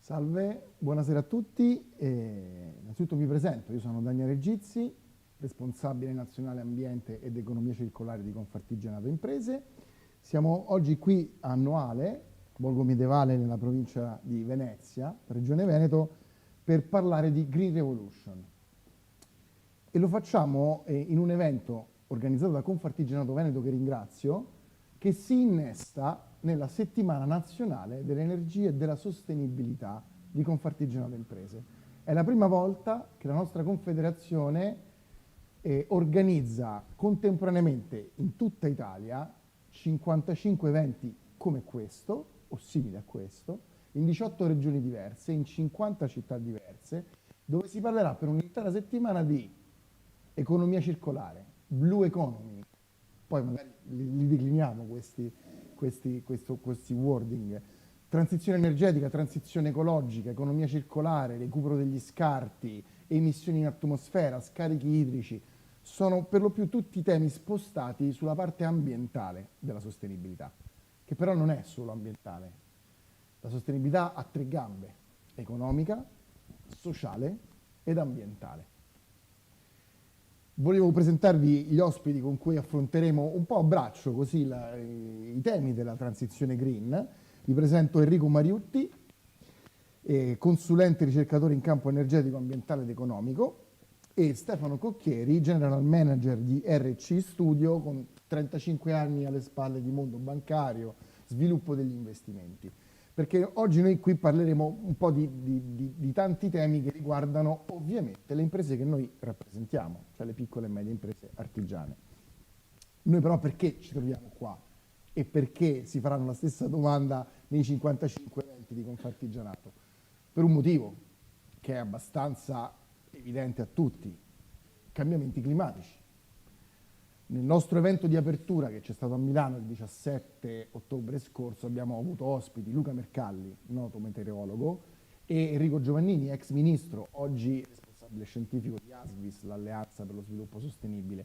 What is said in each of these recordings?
Salve, buonasera a tutti. Innanzitutto mi presento, io sono Daniele Gizzi, responsabile nazionale ambiente ed economia circolare di Confartigianato Imprese. Siamo oggi qui a Noale, borgo medievale nella provincia di Venezia, regione Veneto, per parlare di Green Revolution. E lo facciamo in un evento organizzato da Confartigianato Veneto, che ringrazio, che si innesta nella settimana nazionale dell'energia e della sostenibilità di Confartigianato Imprese. È la prima volta che la nostra confederazione organizza contemporaneamente in tutta Italia 55 eventi come questo, o simili a questo, in 18 regioni diverse, in 50 città diverse, dove si parlerà per un'intera settimana di economia circolare, blue economy, poi magari li decliniamo questi wording, transizione energetica, transizione ecologica, economia circolare, recupero degli scarti, emissioni in atmosfera, scarichi idrici, sono per lo più tutti temi spostati sulla parte ambientale della sostenibilità, che però non è solo ambientale. La sostenibilità ha tre gambe: economica, sociale ed ambientale. Volevo presentarvi gli ospiti con cui affronteremo un po' a braccio così i temi della transizione green. Vi presento Enrico Mariutti, consulente ricercatore in campo energetico, ambientale ed economico, e Stefano Cocchieri, general manager di RC Studio, con 35 anni alle spalle di mondo bancario, sviluppo degli investimenti. Perché oggi noi qui parleremo un po' di tanti temi che riguardano ovviamente le imprese che noi rappresentiamo, cioè le piccole e medie imprese artigiane. Noi però perché ci troviamo qua? E perché si faranno la stessa domanda nei 55 eventi di Confartigianato? Per un motivo che è abbastanza evidente a tutti: cambiamenti climatici. Nel nostro evento di apertura, che c'è stato a Milano il 17 ottobre scorso, abbiamo avuto ospiti Luca Mercalli, noto meteorologo, e Enrico Giovannini, ex ministro, oggi responsabile scientifico di ASVIS, l'Alleanza per lo Sviluppo Sostenibile.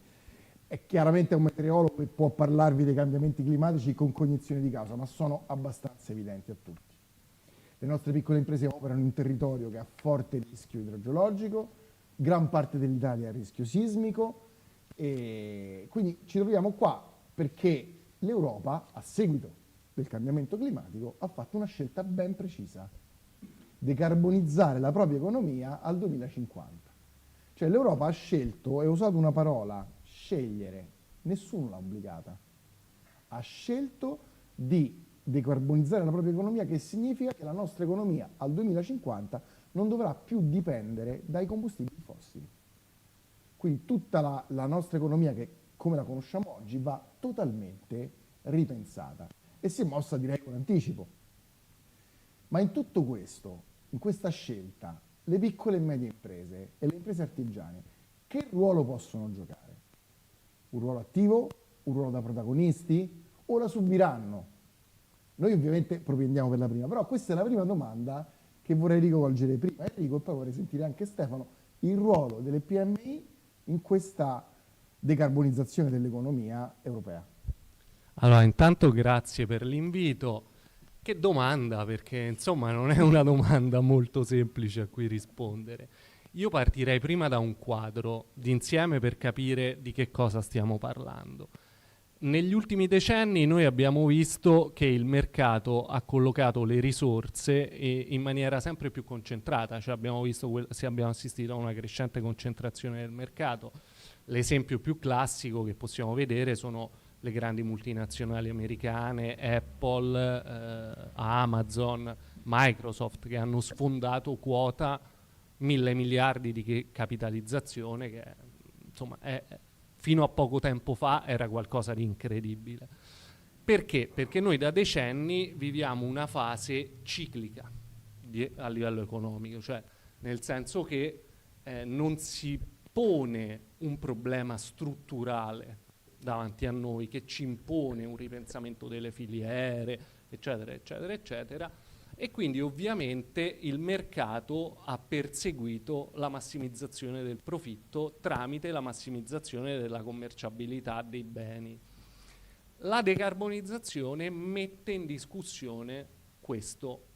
È chiaramente un meteorologo che può parlarvi dei cambiamenti climatici con cognizione di causa, ma sono abbastanza evidenti a tutti. Le nostre piccole imprese operano in un territorio che ha forte rischio idrogeologico, gran parte dell'Italia a rischio sismico, e quindi ci troviamo qua perché l'Europa, a seguito del cambiamento climatico, ha fatto una scelta ben precisa: decarbonizzare la propria economia al 2050. Cioè l'Europa ha scelto, e ho usato una parola, scegliere, nessuno l'ha obbligata, ha scelto di decarbonizzare la propria economia, che significa che la nostra economia al 2050 non dovrà più dipendere dai combustibili fossili. Quindi tutta la nostra economia, che come la conosciamo oggi, va totalmente ripensata e si è mossa, direi, con anticipo. Ma in tutto questo, in questa scelta, le piccole e medie imprese e le imprese artigiane che ruolo possono giocare? Un ruolo attivo? Un ruolo da protagonisti? O la subiranno? Noi ovviamente propendiamo per la prima, però questa è la prima domanda che vorrei rivolgere prima a Enrico, e poi vorrei sentire anche Stefano: il ruolo delle PMI in questa decarbonizzazione dell'economia europea. Allora, intanto grazie per l'invito. Che domanda, perché insomma non è una domanda molto semplice a cui rispondere. Io partirei prima da un quadro d'insieme per capire di che cosa stiamo parlando. Negli ultimi decenni noi abbiamo visto che il mercato ha collocato le risorse in maniera sempre più concentrata, cioè abbiamo assistito a una crescente concentrazione del mercato. L'esempio più classico che possiamo vedere sono le grandi multinazionali americane, Apple, Amazon, Microsoft, che hanno sfondato quota 1.000 miliardi di capitalizzazione, che insomma fino a poco tempo fa era qualcosa di incredibile. Perché? Perché noi da decenni viviamo una fase ciclica a livello economico, cioè nel senso che non si pone un problema strutturale davanti a noi che ci impone un ripensamento delle filiere, eccetera, eccetera, eccetera, e quindi ovviamente il mercato ha perseguito la massimizzazione del profitto tramite la massimizzazione della commerciabilità dei beni. La decarbonizzazione mette in discussione questo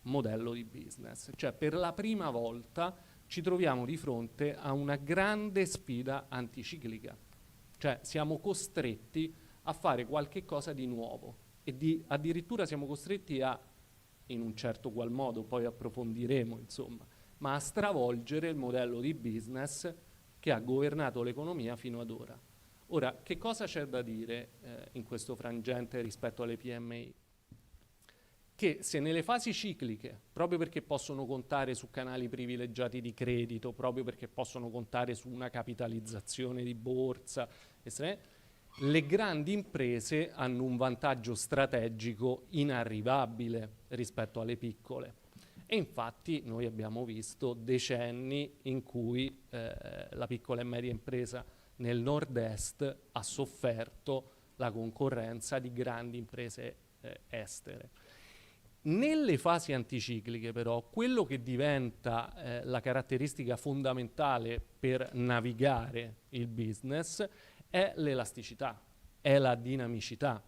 modello di business. Cioè per la prima volta ci troviamo di fronte a una grande sfida anticiclica. Cioè siamo costretti a fare qualche cosa di nuovo e addirittura siamo costretti a, in un certo qual modo, poi approfondiremo, insomma, ma a stravolgere il modello di business che ha governato l'economia fino ad ora. Ora, che cosa c'è da dire in questo frangente rispetto alle PMI? Che se nelle fasi cicliche, proprio perché possono contare su canali privilegiati di credito, proprio perché possono contare su una capitalizzazione di borsa, le grandi imprese hanno un vantaggio strategico inarrivabile rispetto alle piccole. E infatti noi abbiamo visto decenni in cui la piccola e media impresa nel nord-est ha sofferto la concorrenza di grandi imprese estere. Nelle fasi anticicliche però quello che diventa la caratteristica fondamentale per navigare il business è l'elasticità, è la dinamicità,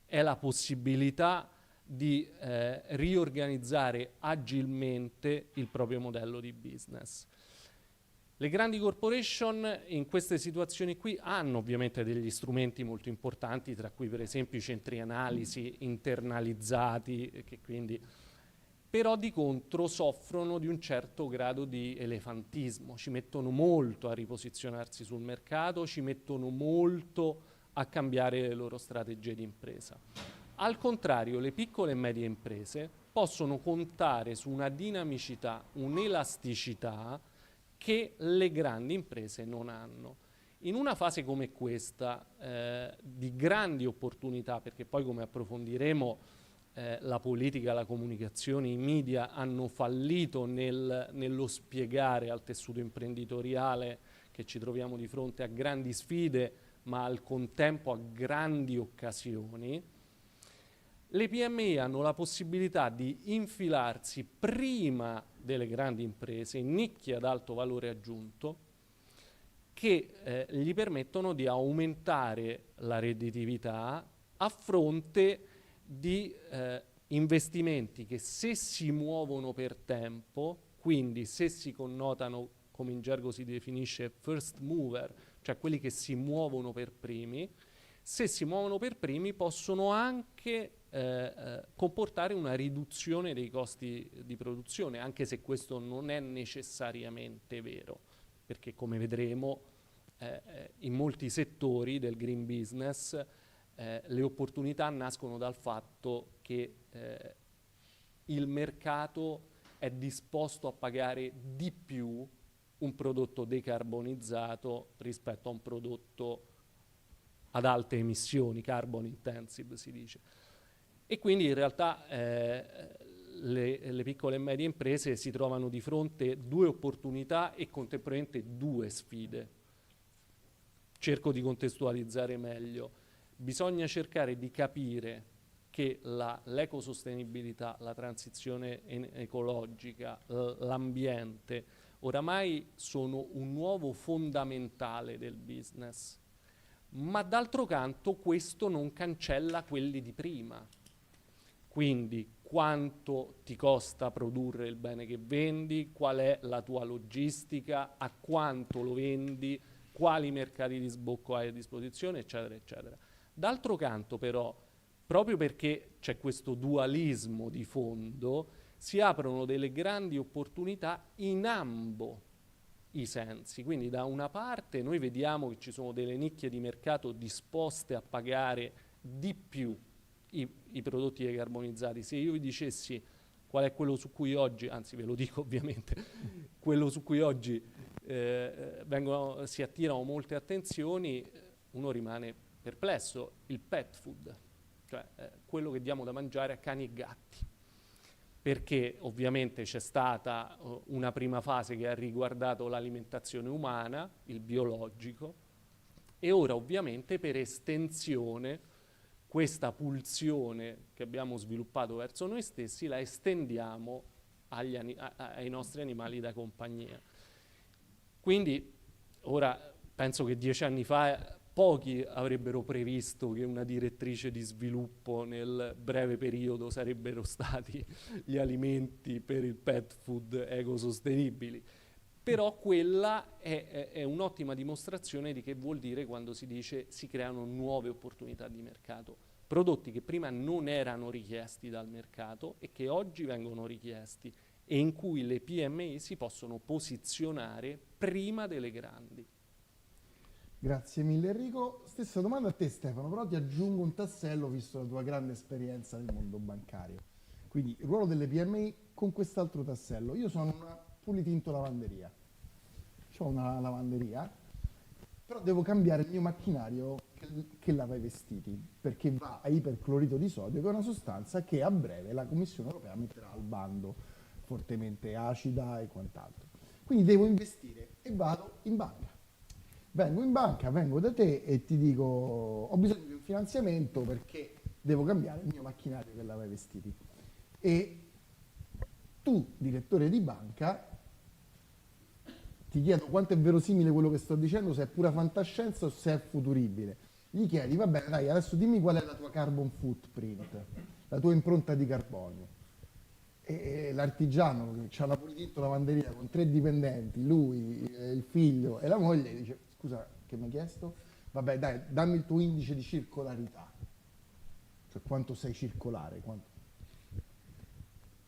è la possibilità di riorganizzare agilmente il proprio modello di business. Le grandi corporation in queste situazioni qui hanno ovviamente degli strumenti molto importanti, tra cui per esempio i centri analisi internalizzati, che quindi però di contro soffrono di un certo grado di elefantismo, ci mettono molto a riposizionarsi sul mercato, ci mettono molto a cambiare le loro strategie di impresa. Al contrario, le piccole e medie imprese possono contare su una dinamicità, un'elasticità che le grandi imprese non hanno. In una fase come questa, di grandi opportunità, perché poi come approfondiremo la politica, la comunicazione, i media hanno fallito nello spiegare al tessuto imprenditoriale che ci troviamo di fronte a grandi sfide, ma al contempo a grandi occasioni. Le PMI hanno la possibilità di infilarsi prima delle grandi imprese in nicchie ad alto valore aggiunto che gli permettono di aumentare la redditività a fronte di investimenti che, se si muovono per tempo, quindi se si connotano, come in gergo si definisce, first mover, cioè quelli che si muovono per primi, se si muovono per primi possono anche comportare una riduzione dei costi di produzione, anche se questo non è necessariamente vero, perché come vedremo in molti settori del green business le opportunità nascono dal fatto che il mercato è disposto a pagare di più un prodotto decarbonizzato rispetto a un prodotto ad alte emissioni, carbon intensive si dice. E quindi in realtà le piccole e medie imprese si trovano di fronte due opportunità e contemporaneamente due sfide. Cerco di contestualizzare meglio. Bisogna cercare di capire che l'ecosostenibilità, la transizione ecologica, l'ambiente, oramai sono un nuovo fondamentale del business. Ma d'altro canto questo non cancella quelli di prima. Quindi quanto ti costa produrre il bene che vendi, qual è la tua logistica, a quanto lo vendi, quali mercati di sbocco hai a disposizione, eccetera, eccetera. D'altro canto però, proprio perché c'è questo dualismo di fondo, si aprono delle grandi opportunità in ambo i sensi. Quindi da una parte noi vediamo che ci sono delle nicchie di mercato disposte a pagare di più i prodotti decarbonizzati. Se io vi dicessi qual è quello su cui oggi, anzi ve lo dico ovviamente, quello su cui oggi si attirano molte attenzioni, uno rimane perplesso: il pet food, cioè quello che diamo da mangiare a cani e gatti. Perché ovviamente c'è stata una prima fase che ha riguardato l'alimentazione umana, il biologico, e ora ovviamente per estensione questa pulsione che abbiamo sviluppato verso noi stessi la estendiamo ai nostri animali da compagnia. Quindi ora penso che 10 anni fa pochi avrebbero previsto che una direttrice di sviluppo nel breve periodo sarebbero stati gli alimenti per il pet food ecosostenibili. Però quella è un'ottima dimostrazione di che vuol dire quando si dice si creano nuove opportunità di mercato, prodotti che prima non erano richiesti dal mercato e che oggi vengono richiesti e in cui le PMI si possono posizionare prima delle grandi. Grazie mille Enrico. Stessa domanda a te Stefano, però ti aggiungo un tassello visto la tua grande esperienza nel mondo bancario. Quindi il ruolo delle PMI con quest'altro tassello. Io sono una Pulitinto lavanderia, ho una lavanderia, però devo cambiare il mio macchinario che lava i vestiti, perché va a iperclorito di sodio, che è una sostanza che a breve la Commissione europea metterà al bando, fortemente acida e quant'altro. Quindi devo investire e vado in banca. Vengo in banca, vengo da te e ti dico ho bisogno di un finanziamento perché devo cambiare il mio macchinario che lava i vestiti. E tu, direttore di banca, ti chiedo quanto è verosimile quello che sto dicendo, se è pura fantascienza o se è futuribile. Gli chiedi, va bene, dai, adesso dimmi qual è la tua carbon footprint, la tua impronta di carbonio. E l'artigiano che ha la Pulitinto lavanderia con 3 dipendenti, lui, il figlio e la moglie, dice, scusa, che mi hai chiesto? Vabbè, dai, dammi il tuo indice di circolarità, cioè quanto sei circolare.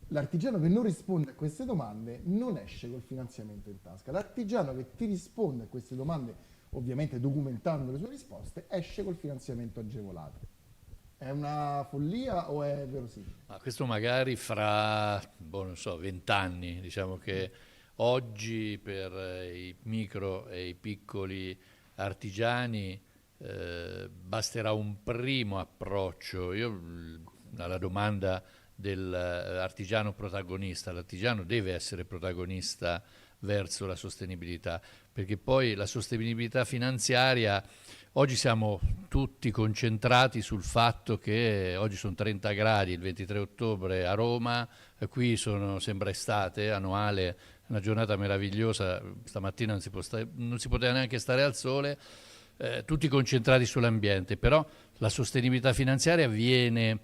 L'artigiano che non risponde a queste domande non esce col finanziamento in tasca. L'artigiano che ti risponde a queste domande, ovviamente documentando le sue risposte, esce col finanziamento agevolato. È una follia o è verosimile? Ma questo magari fra, non so, 20 anni, diciamo che oggi per i micro e i piccoli artigiani basterà un primo approccio. Io alla domanda dell'artigiano protagonista, l'artigiano deve essere protagonista verso la sostenibilità, perché poi la sostenibilità finanziaria, oggi siamo tutti concentrati sul fatto che oggi sono 30 gradi il 23 ottobre a Roma, qui sembra estate annuale, una giornata meravigliosa, stamattina non si poteva neanche stare al sole, tutti concentrati sull'ambiente, però la sostenibilità finanziaria viene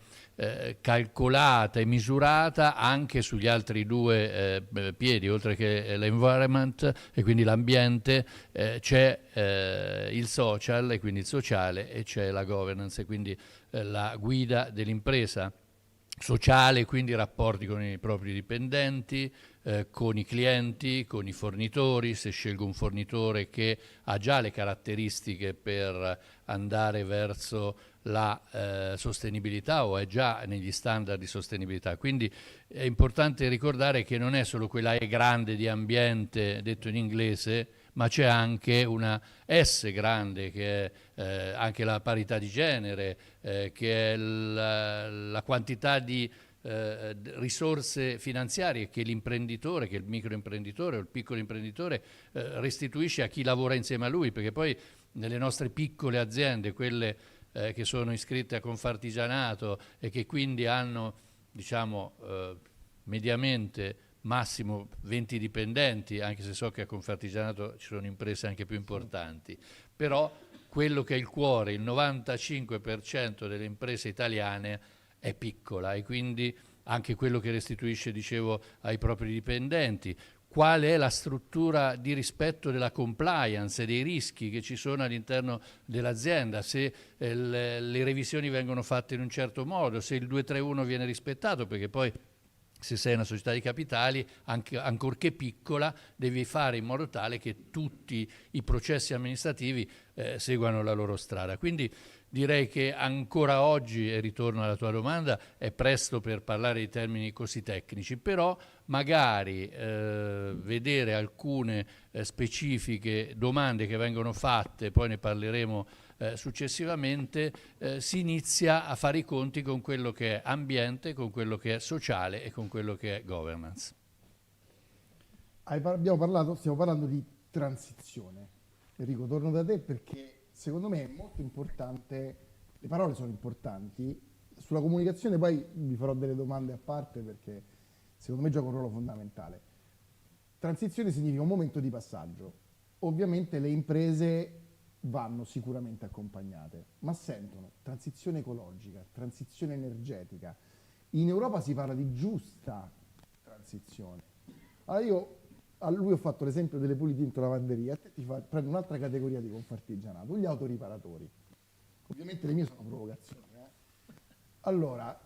calcolata e misurata anche sugli altri due piedi, oltre che l'environment e quindi l'ambiente, c'è il social e quindi il sociale e c'è la governance e quindi la guida dell'impresa. Sociale, quindi rapporti con i propri dipendenti, con i clienti, con i fornitori, se scelgo un fornitore che ha già le caratteristiche per andare verso la sostenibilità o è già negli standard di sostenibilità. Quindi è importante ricordare che non è solo quella E grande di ambiente, detto in inglese, ma c'è anche una S grande che è anche la parità di genere, che è la quantità di risorse finanziarie che l'imprenditore, che il microimprenditore o il piccolo imprenditore restituisce a chi lavora insieme a lui, perché poi nelle nostre piccole aziende, quelle che sono iscritte a Confartigianato e che quindi hanno, diciamo, mediamente massimo 20 dipendenti, anche se so che a Confartigianato ci sono imprese anche più importanti, però quello che è il cuore, il 95% delle imprese italiane è piccola e quindi anche quello che restituisce, dicevo, ai propri dipendenti. Qual è la struttura di rispetto della compliance e dei rischi che ci sono all'interno dell'azienda, se le revisioni vengono fatte in un certo modo, se il 231 viene rispettato, perché poi se sei una società di capitali, ancorché piccola, devi fare in modo tale che tutti i processi amministrativi seguano la loro strada. Quindi direi che ancora oggi, e ritorno alla tua domanda, è presto per parlare di termini così tecnici, però magari vedere alcune specifiche domande che vengono fatte, poi ne parleremo successivamente, si inizia a fare i conti con quello che è ambiente, con quello che è sociale e con quello che è governance. Stiamo parlando di transizione. Enrico, torno da te perché secondo me è molto importante, le parole sono importanti, sulla comunicazione poi vi farò delle domande a parte perché secondo me gioca un ruolo fondamentale. Transizione significa un momento di passaggio. Ovviamente le imprese vanno sicuramente accompagnate, ma sentono transizione ecologica, transizione energetica. In Europa si parla di giusta transizione. Allora io a lui ho fatto l'esempio delle puliti in lavanderia, a te prendo un'altra categoria di Confartigianato, gli autoriparatori. Ovviamente le mie sono provocazioni. Allora,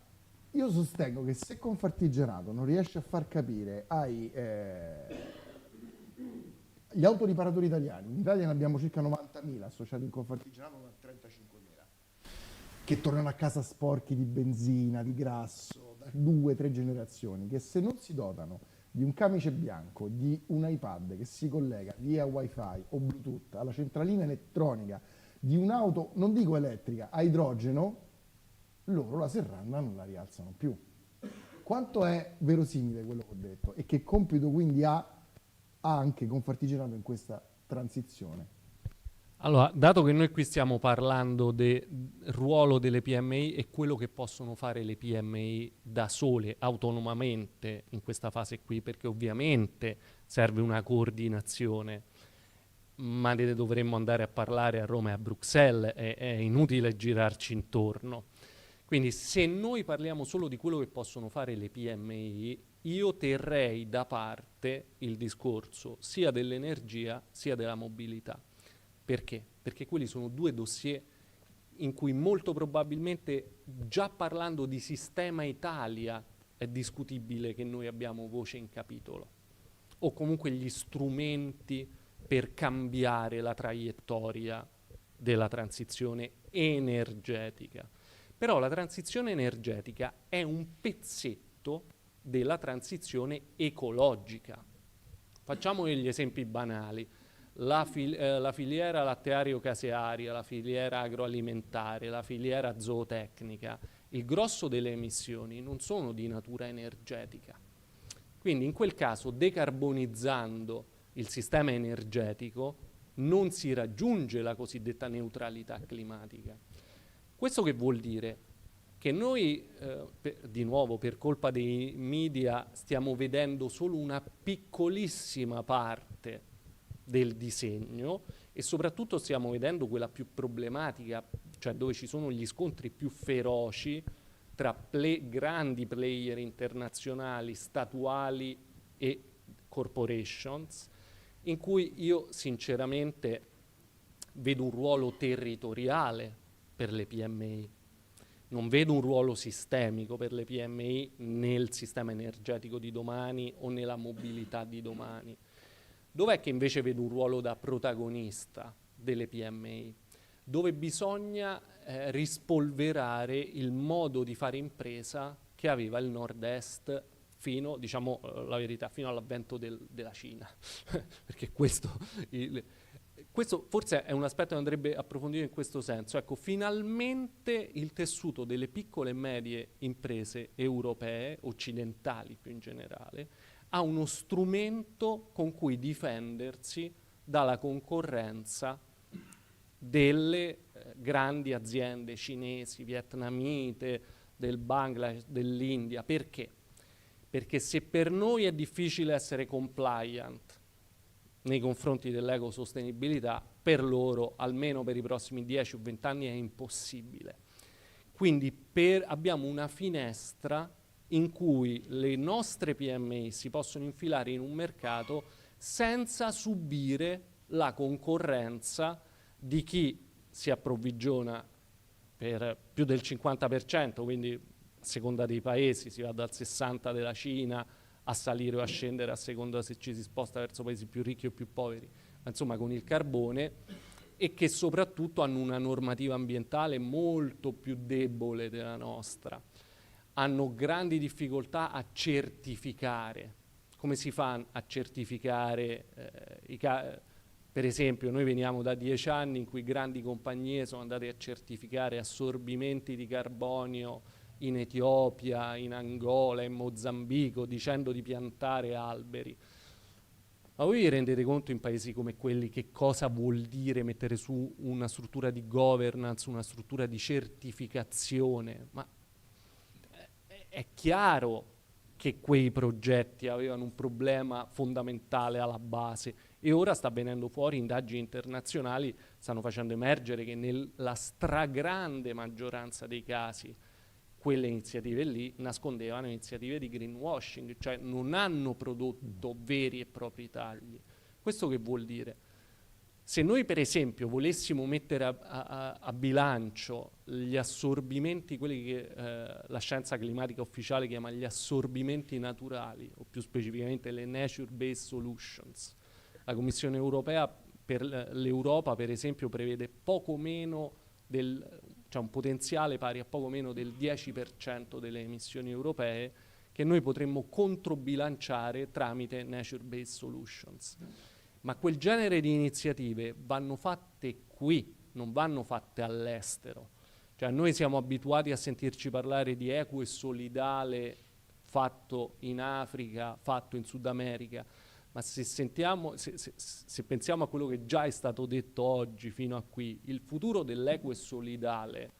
io sostengo che se Confartigianato non riesce a far capire gli autoriparatori italiani, in Italia ne abbiamo circa 90.000 associati in Confartigianato, ma 35.000, che tornano a casa sporchi di benzina, di grasso, da 2-3 generazioni, che se non si dotano di un camice bianco, di un iPad che si collega via wifi o bluetooth alla centralina elettronica di un'auto, non dico elettrica, a idrogeno, loro la serranda non la rialzano più. Quanto è verosimile quello che ho detto e che compito quindi ha anche Confartigianato in questa transizione? Allora, dato che noi qui stiamo parlando del ruolo delle PMI e quello che possono fare le PMI da sole, autonomamente, in questa fase qui, perché ovviamente serve una coordinazione, ma ne dovremmo andare a parlare a Roma e a Bruxelles, è inutile girarci intorno. Quindi se noi parliamo solo di quello che possono fare le PMI, io terrei da parte il discorso sia dell'energia sia della mobilità. Perché? Perché quelli sono due dossier in cui molto probabilmente, già parlando di sistema Italia, è discutibile che noi abbiamo voce in capitolo, o comunque gli strumenti per cambiare la traiettoria della transizione energetica. Però la transizione energetica è un pezzetto della transizione ecologica. Facciamo degli esempi banali. La filiera latteario-casearia, la filiera agroalimentare, la filiera zootecnica, il grosso delle emissioni non sono di natura energetica. Quindi in quel caso, decarbonizzando il sistema energetico, non si raggiunge la cosiddetta neutralità climatica. Questo che vuol dire? Che noi, di nuovo, per colpa dei media, stiamo vedendo solo una piccolissima parte del disegno e soprattutto stiamo vedendo quella più problematica, cioè dove ci sono gli scontri più feroci tra grandi player internazionali, statuali e corporations, in cui io sinceramente vedo un ruolo territoriale per le PMI. Non vedo un ruolo sistemico per le PMI nel sistema energetico di domani o nella mobilità di domani. Dov'è che invece vedo un ruolo da protagonista delle PMI? Dove bisogna rispolverare il modo di fare impresa che aveva il Nord-Est fino, diciamo la verità, fino all'avvento della Cina. Perché questo forse è un aspetto che andrebbe approfondito in questo senso. Ecco, finalmente il tessuto delle piccole e medie imprese europee, occidentali più in generale, ha uno strumento con cui difendersi dalla concorrenza delle grandi aziende cinesi, vietnamite, del Bangladesh, dell'India. Perché? Perché se per noi è difficile essere compliant nei confronti dell'ecosostenibilità, per loro, almeno per i prossimi 10 o 20 anni, è impossibile. Quindi abbiamo una finestra in cui le nostre PMI si possono infilare in un mercato senza subire la concorrenza di chi si approvvigiona per più del 50%, quindi a seconda dei paesi si va dal 60% della Cina a salire o a scendere a seconda se ci si sposta verso paesi più ricchi o più poveri, ma insomma con il carbone, e che soprattutto hanno una normativa ambientale molto più debole della nostra. Hanno grandi difficoltà a certificare. Come si fa a certificare per esempio, noi veniamo da 10 anni in cui grandi compagnie sono andate a certificare assorbimenti di carbonio in Etiopia, in Angola, in Mozambico, dicendo di piantare alberi. Ma voi vi rendete conto in paesi come quelli che cosa vuol dire mettere su una struttura di governance, una struttura di certificazione? Ma è chiaro che quei progetti avevano un problema fondamentale alla base E ora sta venendo fuori, indagini internazionali stanno facendo emergere che nella stragrande maggioranza dei casi quelle iniziative lì nascondevano iniziative di greenwashing, cioè non hanno prodotto veri e propri tagli. Questo che vuol dire? Se noi per esempio volessimo mettere a bilancio gli assorbimenti, quelli che la scienza climatica ufficiale chiama gli assorbimenti naturali, o più specificamente le nature-based solutions, la Commissione europea per l'Europa per esempio prevede poco meno cioè un potenziale pari a poco meno del 10% delle emissioni europee che noi potremmo controbilanciare tramite nature-based solutions. Ma quel genere di iniziative vanno fatte qui, non vanno fatte all'estero. Cioè noi siamo abituati a sentirci parlare di equo e solidale fatto in Africa, fatto in Sud America, ma se pensiamo a quello che già è stato detto oggi fino a qui, il futuro dell'equo e solidale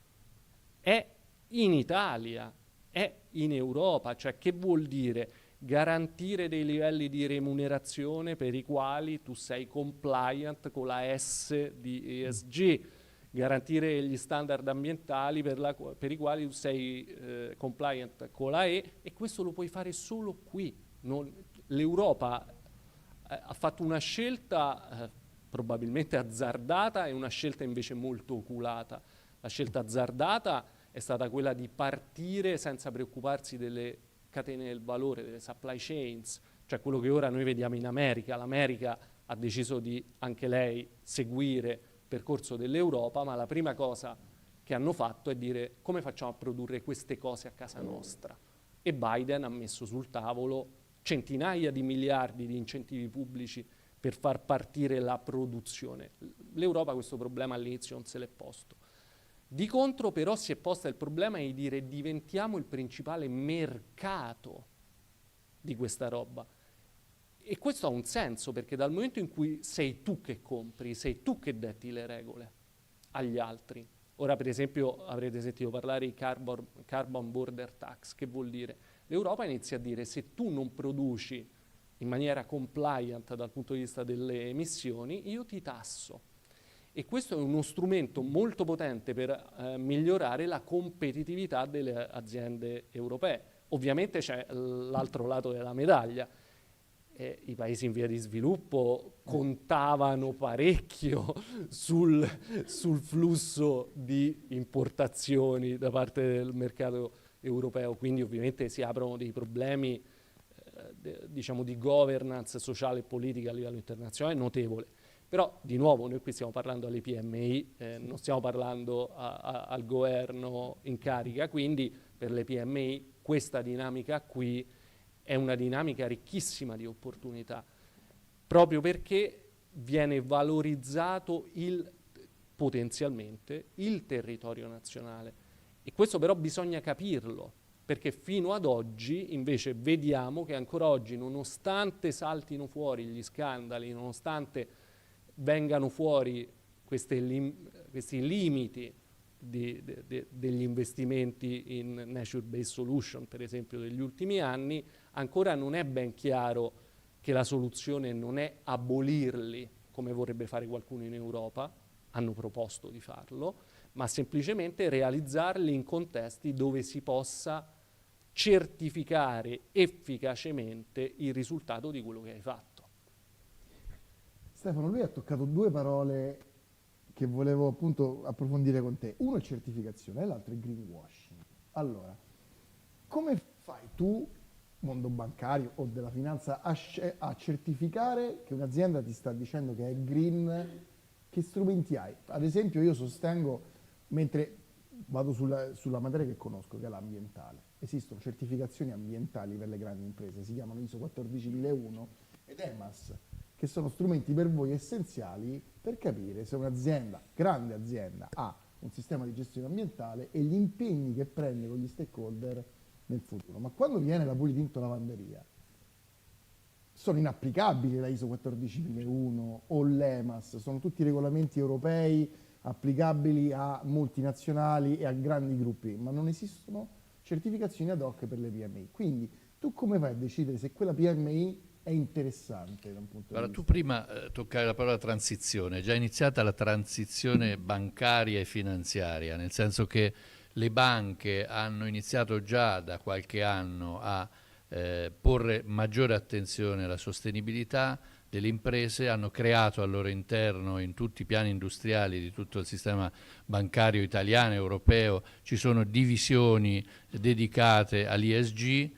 è in Italia, è in Europa. Cioè che vuol dire? Garantire dei livelli di remunerazione per i quali tu sei compliant con la S di ESG, garantire gli standard ambientali per i quali tu sei compliant con la E questo lo puoi fare solo qui. L'Europa ha fatto una scelta probabilmente azzardata e una scelta invece molto oculata. La scelta azzardata è stata quella di partire senza preoccuparsi delle catene del valore, delle supply chains, cioè quello che ora noi vediamo in America. L'America ha deciso di anche lei seguire il percorso dell'Europa, ma la prima cosa che hanno fatto è dire come facciamo a produrre queste cose a casa nostra. E Biden ha messo sul tavolo centinaia di miliardi di incentivi pubblici per far partire la produzione. L'Europa questo problema all'inizio non se l'è posto. Di contro però si è posta il problema di dire diventiamo il principale mercato di questa roba. E questo ha un senso, perché dal momento in cui sei tu che compri, sei tu che detti le regole agli altri. Ora per esempio avrete sentito parlare di carbon border tax, che vuol dire? L'Europa inizia a dire se tu non produci in maniera compliant dal punto di vista delle emissioni, io ti tasso. E questo è uno strumento molto potente per migliorare la competitività delle aziende europee. Ovviamente c'è l'altro lato della medaglia. I paesi in via di sviluppo contavano parecchio sul flusso di importazioni da parte del mercato europeo, quindi ovviamente si aprono dei problemi diciamo di governance sociale e politica a livello internazionale notevole. Però di nuovo noi qui stiamo parlando alle PMI, non stiamo parlando al governo in carica, quindi per le PMI questa dinamica qui è una dinamica ricchissima di opportunità, proprio perché viene valorizzato potenzialmente il territorio nazionale. E questo però bisogna capirlo, perché fino ad oggi invece vediamo che ancora oggi, nonostante saltino fuori gli scandali, nonostante vengano fuori questi limiti degli investimenti in nature-based solution, per esempio, degli ultimi anni, ancora non è ben chiaro che la soluzione non è abolirli, come vorrebbe fare qualcuno in Europa, hanno proposto di farlo, ma semplicemente realizzarli in contesti dove si possa certificare efficacemente il risultato di quello che hai fatto. Stefano, lui ha toccato due parole che volevo appunto approfondire con te. Uno è certificazione e l'altro è greenwashing. Allora, come fai tu, mondo bancario o della finanza, a certificare che un'azienda ti sta dicendo che è green? Che strumenti hai? Ad esempio io sostengo, mentre vado sulla materia che conosco, che è l'ambientale, esistono certificazioni ambientali per le grandi imprese, si chiamano ISO 14001 ed EMAS, che sono strumenti per voi essenziali per capire se un'azienda, grande azienda, ha un sistema di gestione ambientale e gli impegni che prende con gli stakeholder nel futuro. Ma quando viene la Puli Tinto Lavanderia, sono inapplicabili la ISO 14001 o l'EMAS, sono tutti regolamenti europei applicabili a multinazionali e a grandi gruppi, ma non esistono certificazioni ad hoc per le PMI. Quindi tu come vai a decidere se quella PMI è interessante da un punto Guarda, di tu vista. prima toccavi la parola transizione, è già iniziata la transizione bancaria e finanziaria, nel senso che le banche hanno iniziato già da qualche anno a porre maggiore attenzione alla sostenibilità delle imprese, hanno creato al loro interno, in tutti i piani industriali di tutto il sistema bancario italiano e europeo, ci sono divisioni dedicate all'ESG,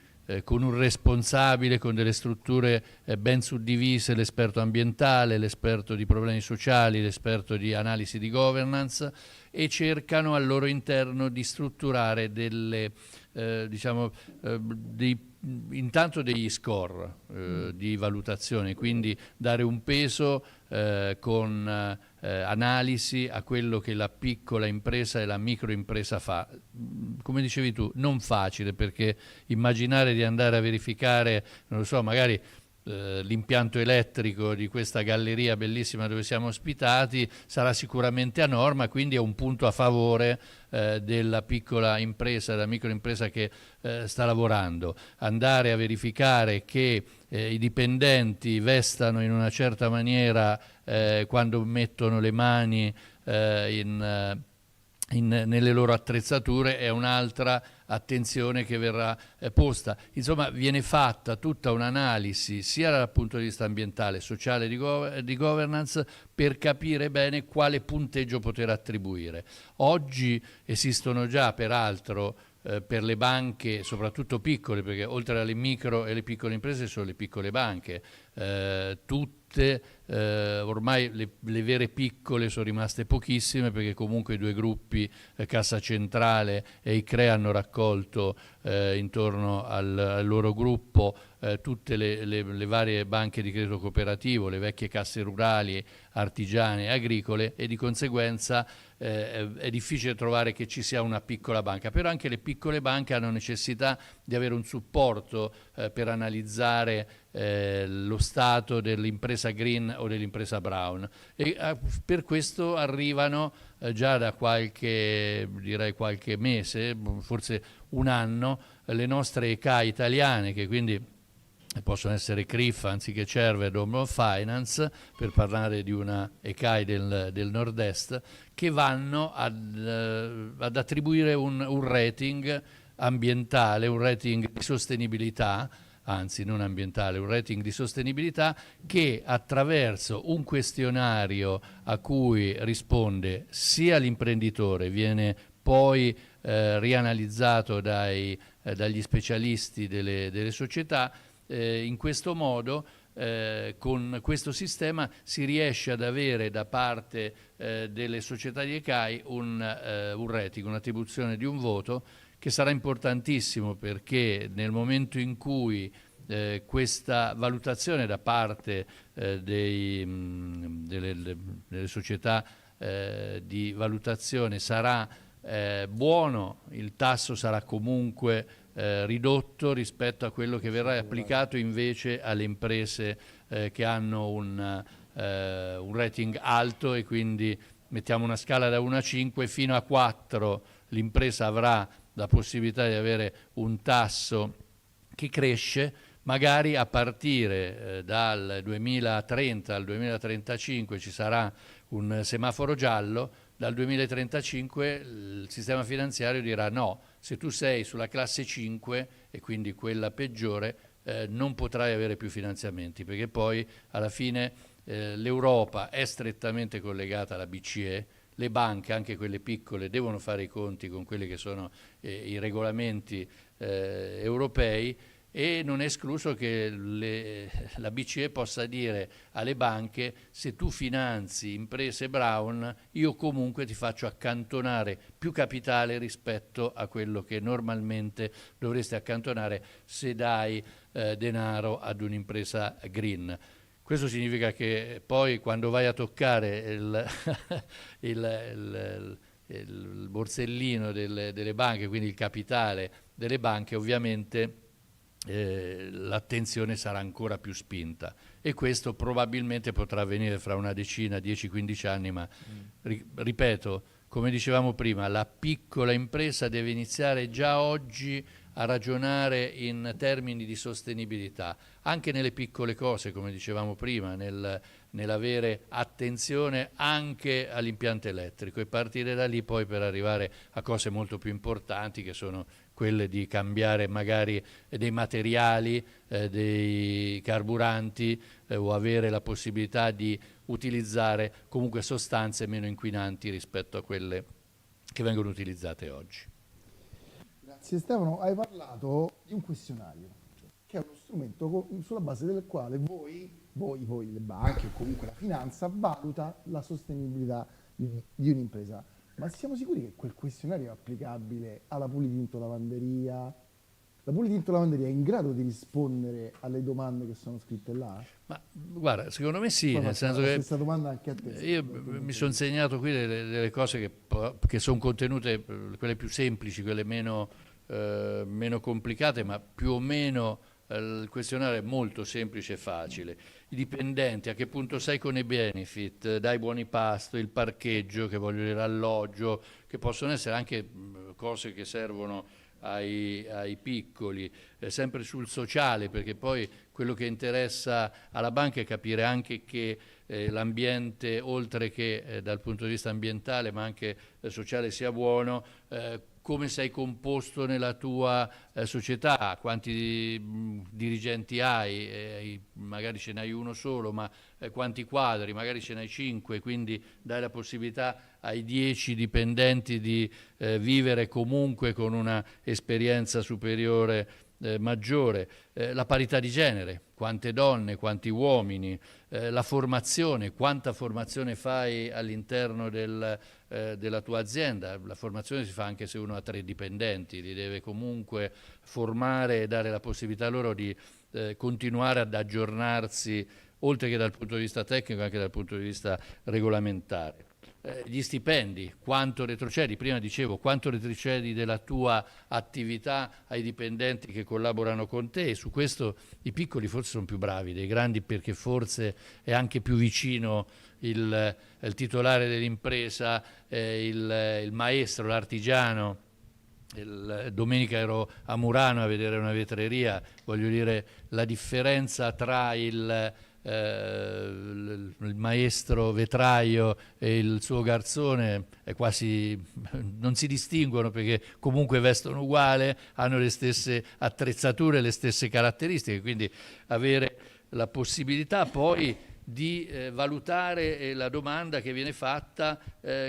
con un responsabile, con delle strutture ben suddivise, l'esperto ambientale, l'esperto di problemi sociali, l'esperto di analisi di governance, e cercano al loro interno di strutturare delle, intanto degli score di valutazione, quindi dare un peso con analisi a quello che la piccola impresa e la microimpresa fa. Come dicevi tu, non facile, perché immaginare di andare a verificare, non lo so, magari l'impianto elettrico di questa galleria bellissima dove siamo ospitati sarà sicuramente a norma, quindi è un punto a favore della piccola impresa, della microimpresa che sta lavorando. Andare a verificare che i dipendenti vestano in una certa maniera quando mettono le mani nelle loro attrezzature è un'altra attenzione che verrà posta. Insomma, viene fatta tutta un'analisi sia dal punto di vista ambientale, sociale e di governance, per capire bene quale punteggio poter attribuire. Oggi esistono già, peraltro, per le banche, soprattutto piccole, perché oltre alle micro e le piccole imprese sono le piccole banche, tutte ormai le vere piccole sono rimaste pochissime, perché comunque i due gruppi Cassa Centrale e ICRE hanno raccolto intorno al loro gruppo tutte le varie banche di credito cooperativo, le vecchie casse rurali, artigiane e agricole, e di conseguenza è difficile trovare che ci sia una piccola banca, però anche le piccole banche hanno necessità di avere un supporto per analizzare lo stato dell'impresa green o dell'impresa brown, e per questo arrivano già da qualche mese, forse un anno, le nostre ECA italiane, che quindi possono essere CRIF anziché Cerved o Home Finance, per parlare di una ECAI del nord-est, che vanno ad attribuire un rating ambientale, un rating di sostenibilità, anzi non ambientale, un rating di sostenibilità, che attraverso un questionario a cui risponde sia l'imprenditore, viene poi rianalizzato dagli specialisti delle società. In questo modo, con questo sistema, si riesce ad avere da parte delle società di ECAI un rating, un'attribuzione di un voto, che sarà importantissimo, perché nel momento in cui questa valutazione da parte delle società di valutazione sarà buono, il tasso sarà comunque ridotto rispetto a quello che verrà applicato invece alle imprese che hanno un rating alto, e quindi mettiamo una scala da 1 a 5, fino a 4 l'impresa avrà la possibilità di avere un tasso che cresce. Magari a partire dal 2030 al 2035 ci sarà un semaforo giallo, dal 2035 il sistema finanziario dirà no, se tu sei sulla classe 5, e quindi quella peggiore, non potrai avere più finanziamenti, perché poi alla fine l'Europa è strettamente collegata alla BCE, le banche, anche quelle piccole, devono fare i conti con quelli che sono i regolamenti europei, e non è escluso che la BCE possa dire alle banche: se tu finanzi imprese brown, io comunque ti faccio accantonare più capitale rispetto a quello che normalmente dovresti accantonare se dai denaro ad un'impresa green. Questo significa che poi, quando vai a toccare il borsellino delle banche, quindi il capitale delle banche, ovviamente l'attenzione sarà ancora più spinta, e questo probabilmente potrà avvenire fra una decina, 10-15 anni, ma ripeto, come dicevamo prima, la piccola impresa deve iniziare già oggi a ragionare in termini di sostenibilità, anche nelle piccole cose, come dicevamo prima, nell'avere attenzione anche all'impianto elettrico e partire da lì poi per arrivare a cose molto più importanti, che sono quelle di cambiare magari dei materiali, dei carburanti, o avere la possibilità di utilizzare comunque sostanze meno inquinanti rispetto a quelle che vengono utilizzate oggi. Grazie Stefano, hai parlato di un questionario, che è uno strumento sulla base del quale voi, le banche o comunque la finanza, valuta la sostenibilità di un'impresa. Ma siamo sicuri che quel questionario è applicabile alla Pulitinto Lavanderia? La Pulitinto Lavanderia è in grado di rispondere alle domande che sono scritte là? Ma guarda, secondo me sì, Poi nel faccio senso la che stessa domanda anche a te. io mi sono segnato qui delle cose che sono contenute, quelle più semplici, quelle meno complicate, ma più o meno il questionario è molto semplice e facile. I dipendenti, a che punto sei con i benefit, dai buoni pasto, il parcheggio, che voglio dire alloggio, che possono essere anche cose che servono ai piccoli, sempre sul sociale, perché poi quello che interessa alla banca è capire anche che l'ambiente, oltre che dal punto di vista ambientale ma anche sociale, sia buono, come sei composto nella tua società, quanti dirigenti hai, magari ce n'hai uno solo, ma quanti quadri, magari ce n'hai 5, quindi dai la possibilità ai 10 dipendenti di vivere comunque con una esperienza superiore, maggiore, la parità di genere, quante donne, quanti uomini, la formazione, quanta formazione fai all'interno della tua azienda. La formazione si fa anche se uno ha 3 dipendenti, li deve comunque formare e dare la possibilità loro di continuare ad aggiornarsi, oltre che dal punto di vista tecnico anche dal punto di vista regolamentare. Gli stipendi, quanto retrocedi, prima dicevo quanto retrocedi della tua attività ai dipendenti che collaborano con te, e su questo i piccoli forse sono più bravi dei grandi, perché forse è anche più vicino il titolare dell'impresa, il maestro, l'artigiano. Domenica ero a Murano a vedere una vetreria, voglio dire, la differenza tra il maestro vetraio e il suo garzone è quasi, non si distinguono, perché comunque vestono uguale, hanno le stesse attrezzature, le stesse caratteristiche, quindi avere la possibilità poi di valutare la domanda che viene fatta,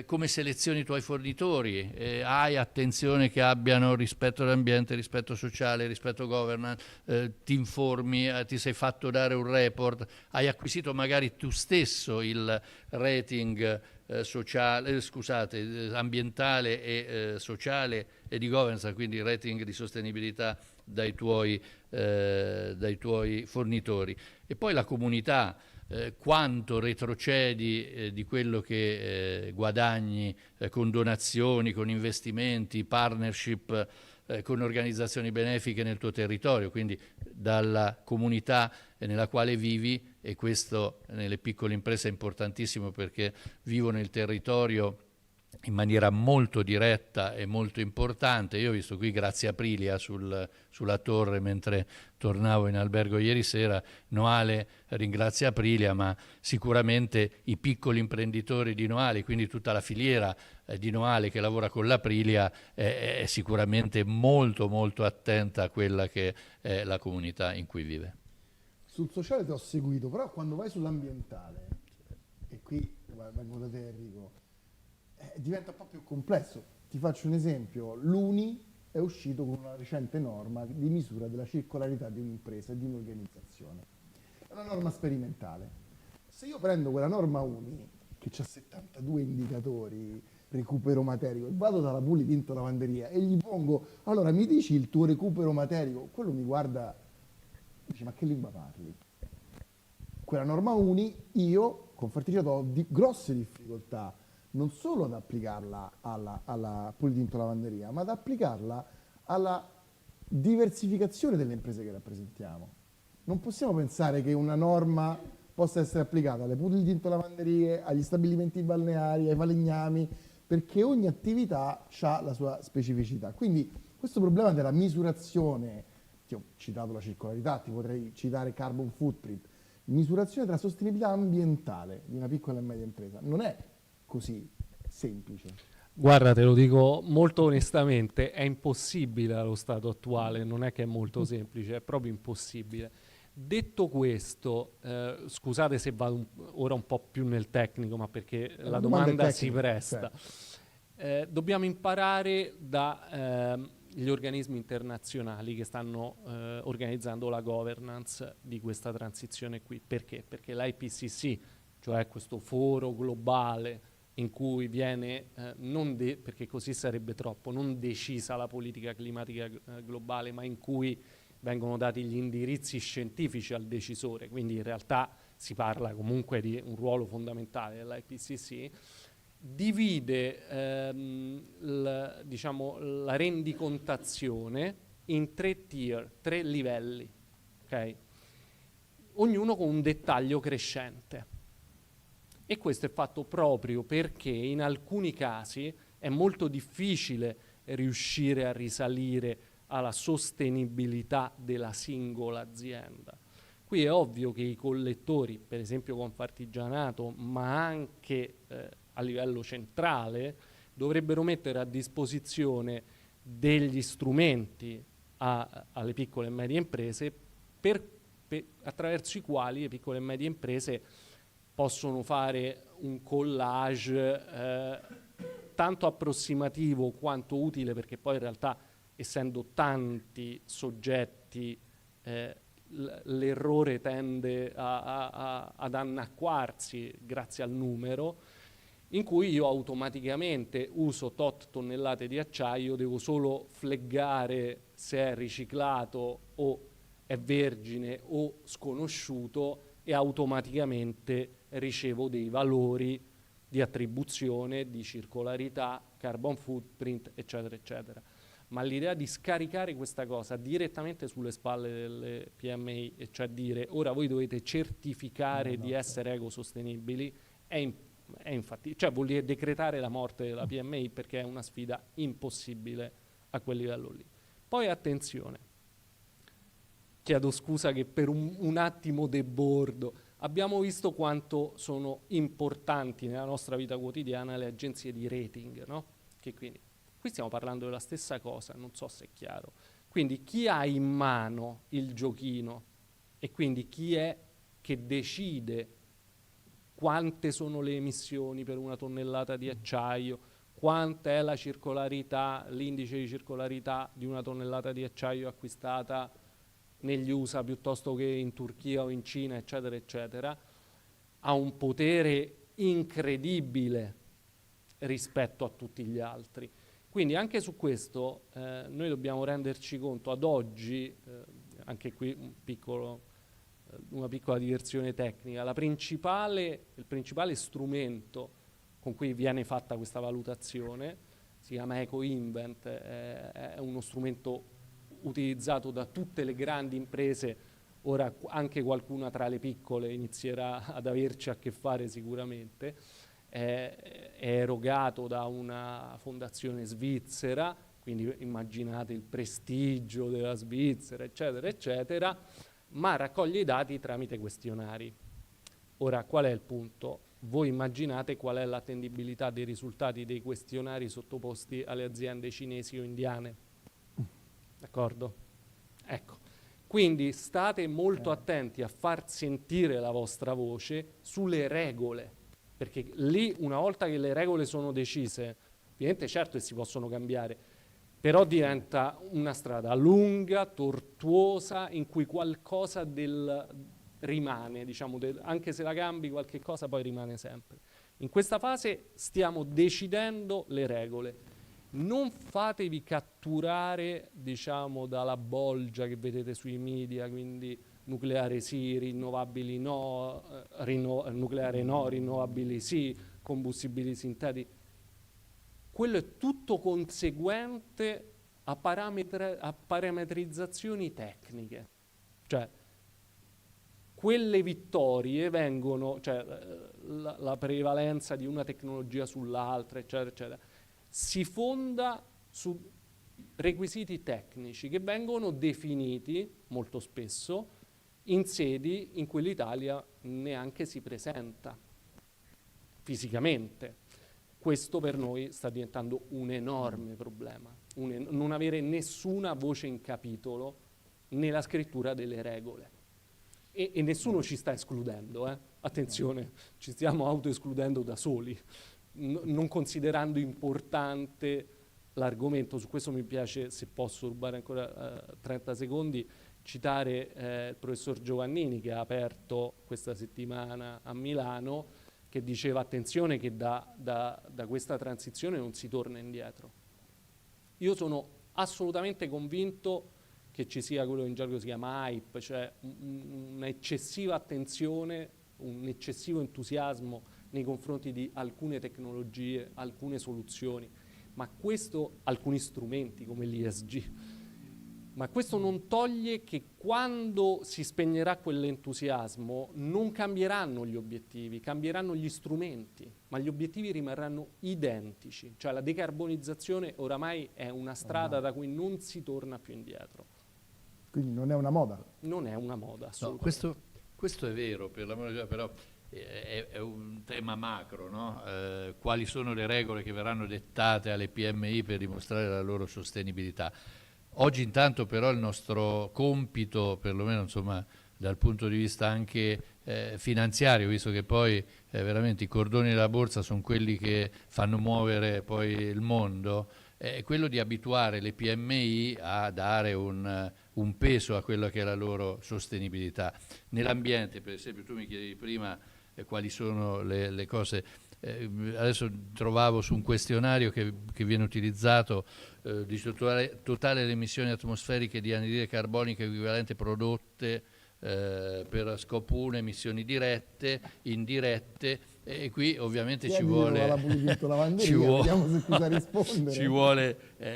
come selezioni i tuoi fornitori, hai attenzione che abbiano rispetto all'ambiente, rispetto sociale, rispetto governance, ti informi, ti sei fatto dare un report, hai acquisito magari tu stesso il rating sociale, ambientale e sociale e di governance, quindi il rating di sostenibilità dai tuoi fornitori. E poi la comunità, quanto retrocedi di quello che guadagni con donazioni, con investimenti, partnership con organizzazioni benefiche nel tuo territorio, quindi dalla comunità nella quale vivi, e questo nelle piccole imprese è importantissimo perché vivono il territorio in maniera molto diretta e molto importante. Io ho visto qui Grazie Aprilia sulla torre mentre tornavo in albergo ieri sera. Noale ringrazia Aprilia, ma sicuramente i piccoli imprenditori di Noale, quindi tutta la filiera di Noale che lavora con l'Aprilia, è sicuramente molto molto attenta a quella che è la comunità in cui vive. Sul sociale ti ho seguito, però quando vai sull'ambientale, e qui vengo da te Enrico, diventa un po' più complesso. Ti faccio un esempio: l'UNI è uscito con una recente norma di misura della circolarità di un'impresa e di un'organizzazione. È una norma sperimentale. Se io prendo quella norma UNI, che ha 72 indicatori, recupero materico, e vado dalla Pulitinto Lavanderia e gli pongo, allora mi dici il tuo recupero materico, quello mi guarda e dice: ma che lingua parli? Quella norma UNI, io con Fartigiato ho grosse difficoltà non solo ad applicarla alla Pulitinto Lavanderia, ma ad applicarla alla diversificazione delle imprese che rappresentiamo. Non possiamo pensare che una norma possa essere applicata alle Pulitinto Lavanderie, agli stabilimenti balneari, ai falegnami, perché ogni attività ha la sua specificità. Quindi Questo problema della misurazione, ti ho citato la circolarità, ti potrei citare carbon footprint, misurazione della sostenibilità ambientale di una piccola e media impresa, non è così semplice. Guarda, te lo dico molto onestamente, è impossibile allo stato attuale, non è che è molto semplice, è proprio impossibile. Detto questo, scusate se vado ora un po' più nel tecnico, ma perché la domanda si presta. Dobbiamo imparare dagli organismi internazionali che stanno organizzando la governance di questa transizione qui. Perché? Perché l'IPCC, cioè questo foro globale in cui viene, perché così sarebbe troppo, non decisa la politica climatica globale, ma in cui vengono dati gli indirizzi scientifici al decisore, quindi in realtà si parla comunque di un ruolo fondamentale dell'IPCC, divide diciamo, la rendicontazione in 3 tier, 3 livelli, okay? Ognuno con un dettaglio crescente. E questo è fatto proprio perché in alcuni casi è molto difficile riuscire a risalire alla sostenibilità della singola azienda. Qui è ovvio che i collettori, per esempio Confartigianato, ma anche a livello centrale, dovrebbero mettere a disposizione degli strumenti alle piccole e medie imprese attraverso i quali le piccole e medie imprese possono fare un collage tanto approssimativo quanto utile, perché poi in realtà, essendo tanti soggetti, l'errore tende ad annacquarsi grazie al numero, in cui io automaticamente uso tot tonnellate di acciaio, devo solo fleggare se è riciclato o è vergine o sconosciuto e automaticamente ricevo dei valori di attribuzione, di circolarità, carbon footprint, eccetera, eccetera. Ma l'idea di scaricare questa cosa direttamente sulle spalle delle PMI, e cioè dire ora voi dovete certificare di essere ecosostenibili, è infatti, cioè vuol dire decretare la morte della PMI, perché è una sfida impossibile a quel livello lì. Poi attenzione, chiedo scusa che per un attimo debordo. Abbiamo visto quanto sono importanti nella nostra vita quotidiana le agenzie di rating, no? Che quindi, qui stiamo parlando della stessa cosa, non so se è chiaro. Quindi chi ha in mano il giochino e quindi chi è che decide quante sono le emissioni per una tonnellata di acciaio, quanta è la circolarità, l'indice di circolarità di una tonnellata di acciaio acquistata negli USA piuttosto che in Turchia o in Cina, eccetera, eccetera, ha un potere incredibile rispetto a tutti gli altri. Quindi anche su questo noi dobbiamo renderci conto ad oggi, anche qui una piccola diversione tecnica, il principale strumento con cui viene fatta questa valutazione si chiama EcoInvent, è uno strumento utilizzato da tutte le grandi imprese, ora anche qualcuna tra le piccole inizierà ad averci a che fare sicuramente, è erogato da una fondazione svizzera, quindi immaginate il prestigio della Svizzera, eccetera, eccetera, ma raccoglie i dati tramite questionari. Ora, qual è il punto? Voi immaginate qual è l'attendibilità dei risultati dei questionari sottoposti alle aziende cinesi o indiane. D'accordo? Ecco, quindi state molto attenti a far sentire la vostra voce sulle regole, perché lì una volta che le regole sono decise, ovviamente certo che si possono cambiare, però diventa una strada lunga, tortuosa, in cui qualcosa rimane, diciamo, anche se la cambi qualche cosa poi rimane sempre. In questa fase stiamo decidendo le regole. Non fatevi catturare, diciamo, dalla bolgia che vedete sui media, quindi nucleare sì, rinnovabili no, nucleare no, rinnovabili sì, combustibili sintetici. Quello è tutto conseguente a parametrizzazioni tecniche. Cioè, quelle vittorie vengono, cioè la prevalenza di una tecnologia sull'altra, eccetera, eccetera, si fonda su requisiti tecnici che vengono definiti molto spesso in sedi in cui l'Italia neanche si presenta fisicamente. Questo per noi sta diventando un enorme problema, non avere nessuna voce in capitolo nella scrittura delle regole. E nessuno ci sta escludendo, attenzione, ci stiamo autoescludendo da soli, non considerando importante l'argomento. Su questo mi piace, se posso rubare ancora 30 secondi, citare il professor Giovannini, che ha aperto questa settimana a Milano, che diceva attenzione che da questa transizione non si torna indietro. Io sono assolutamente convinto che ci sia quello che in gergo si chiama hype, cioè un'eccessiva attenzione, un eccessivo entusiasmo nei confronti di alcune tecnologie, alcune soluzioni, ma questo, alcuni strumenti come l'ESG, ma questo non toglie che quando si spegnerà quell'entusiasmo non cambieranno gli obiettivi, cambieranno gli strumenti, ma gli obiettivi rimarranno identici. Cioè la decarbonizzazione oramai è una strada da cui non si torna più indietro. Quindi non è una moda. Non è una moda, assolutamente. No, questo è vero, per l'amore di Dio, però è un tema macro, no? Quali sono le regole che verranno dettate alle PMI per dimostrare la loro sostenibilità? Oggi intanto però il nostro compito, perlomeno insomma dal punto di vista anche finanziario, visto che poi veramente i cordoni della borsa sono quelli che fanno muovere poi il mondo, è quello di abituare le PMI a dare un peso a quella che è la loro sostenibilità. Nell'ambiente, per esempio, tu mi chiedevi prima quali sono le cose. Adesso trovavo su un questionario che viene utilizzato, dice totale le emissioni atmosferiche di anidride carbonica equivalente prodotte per scopo 1, emissioni dirette, indirette, e qui ovviamente ci vuole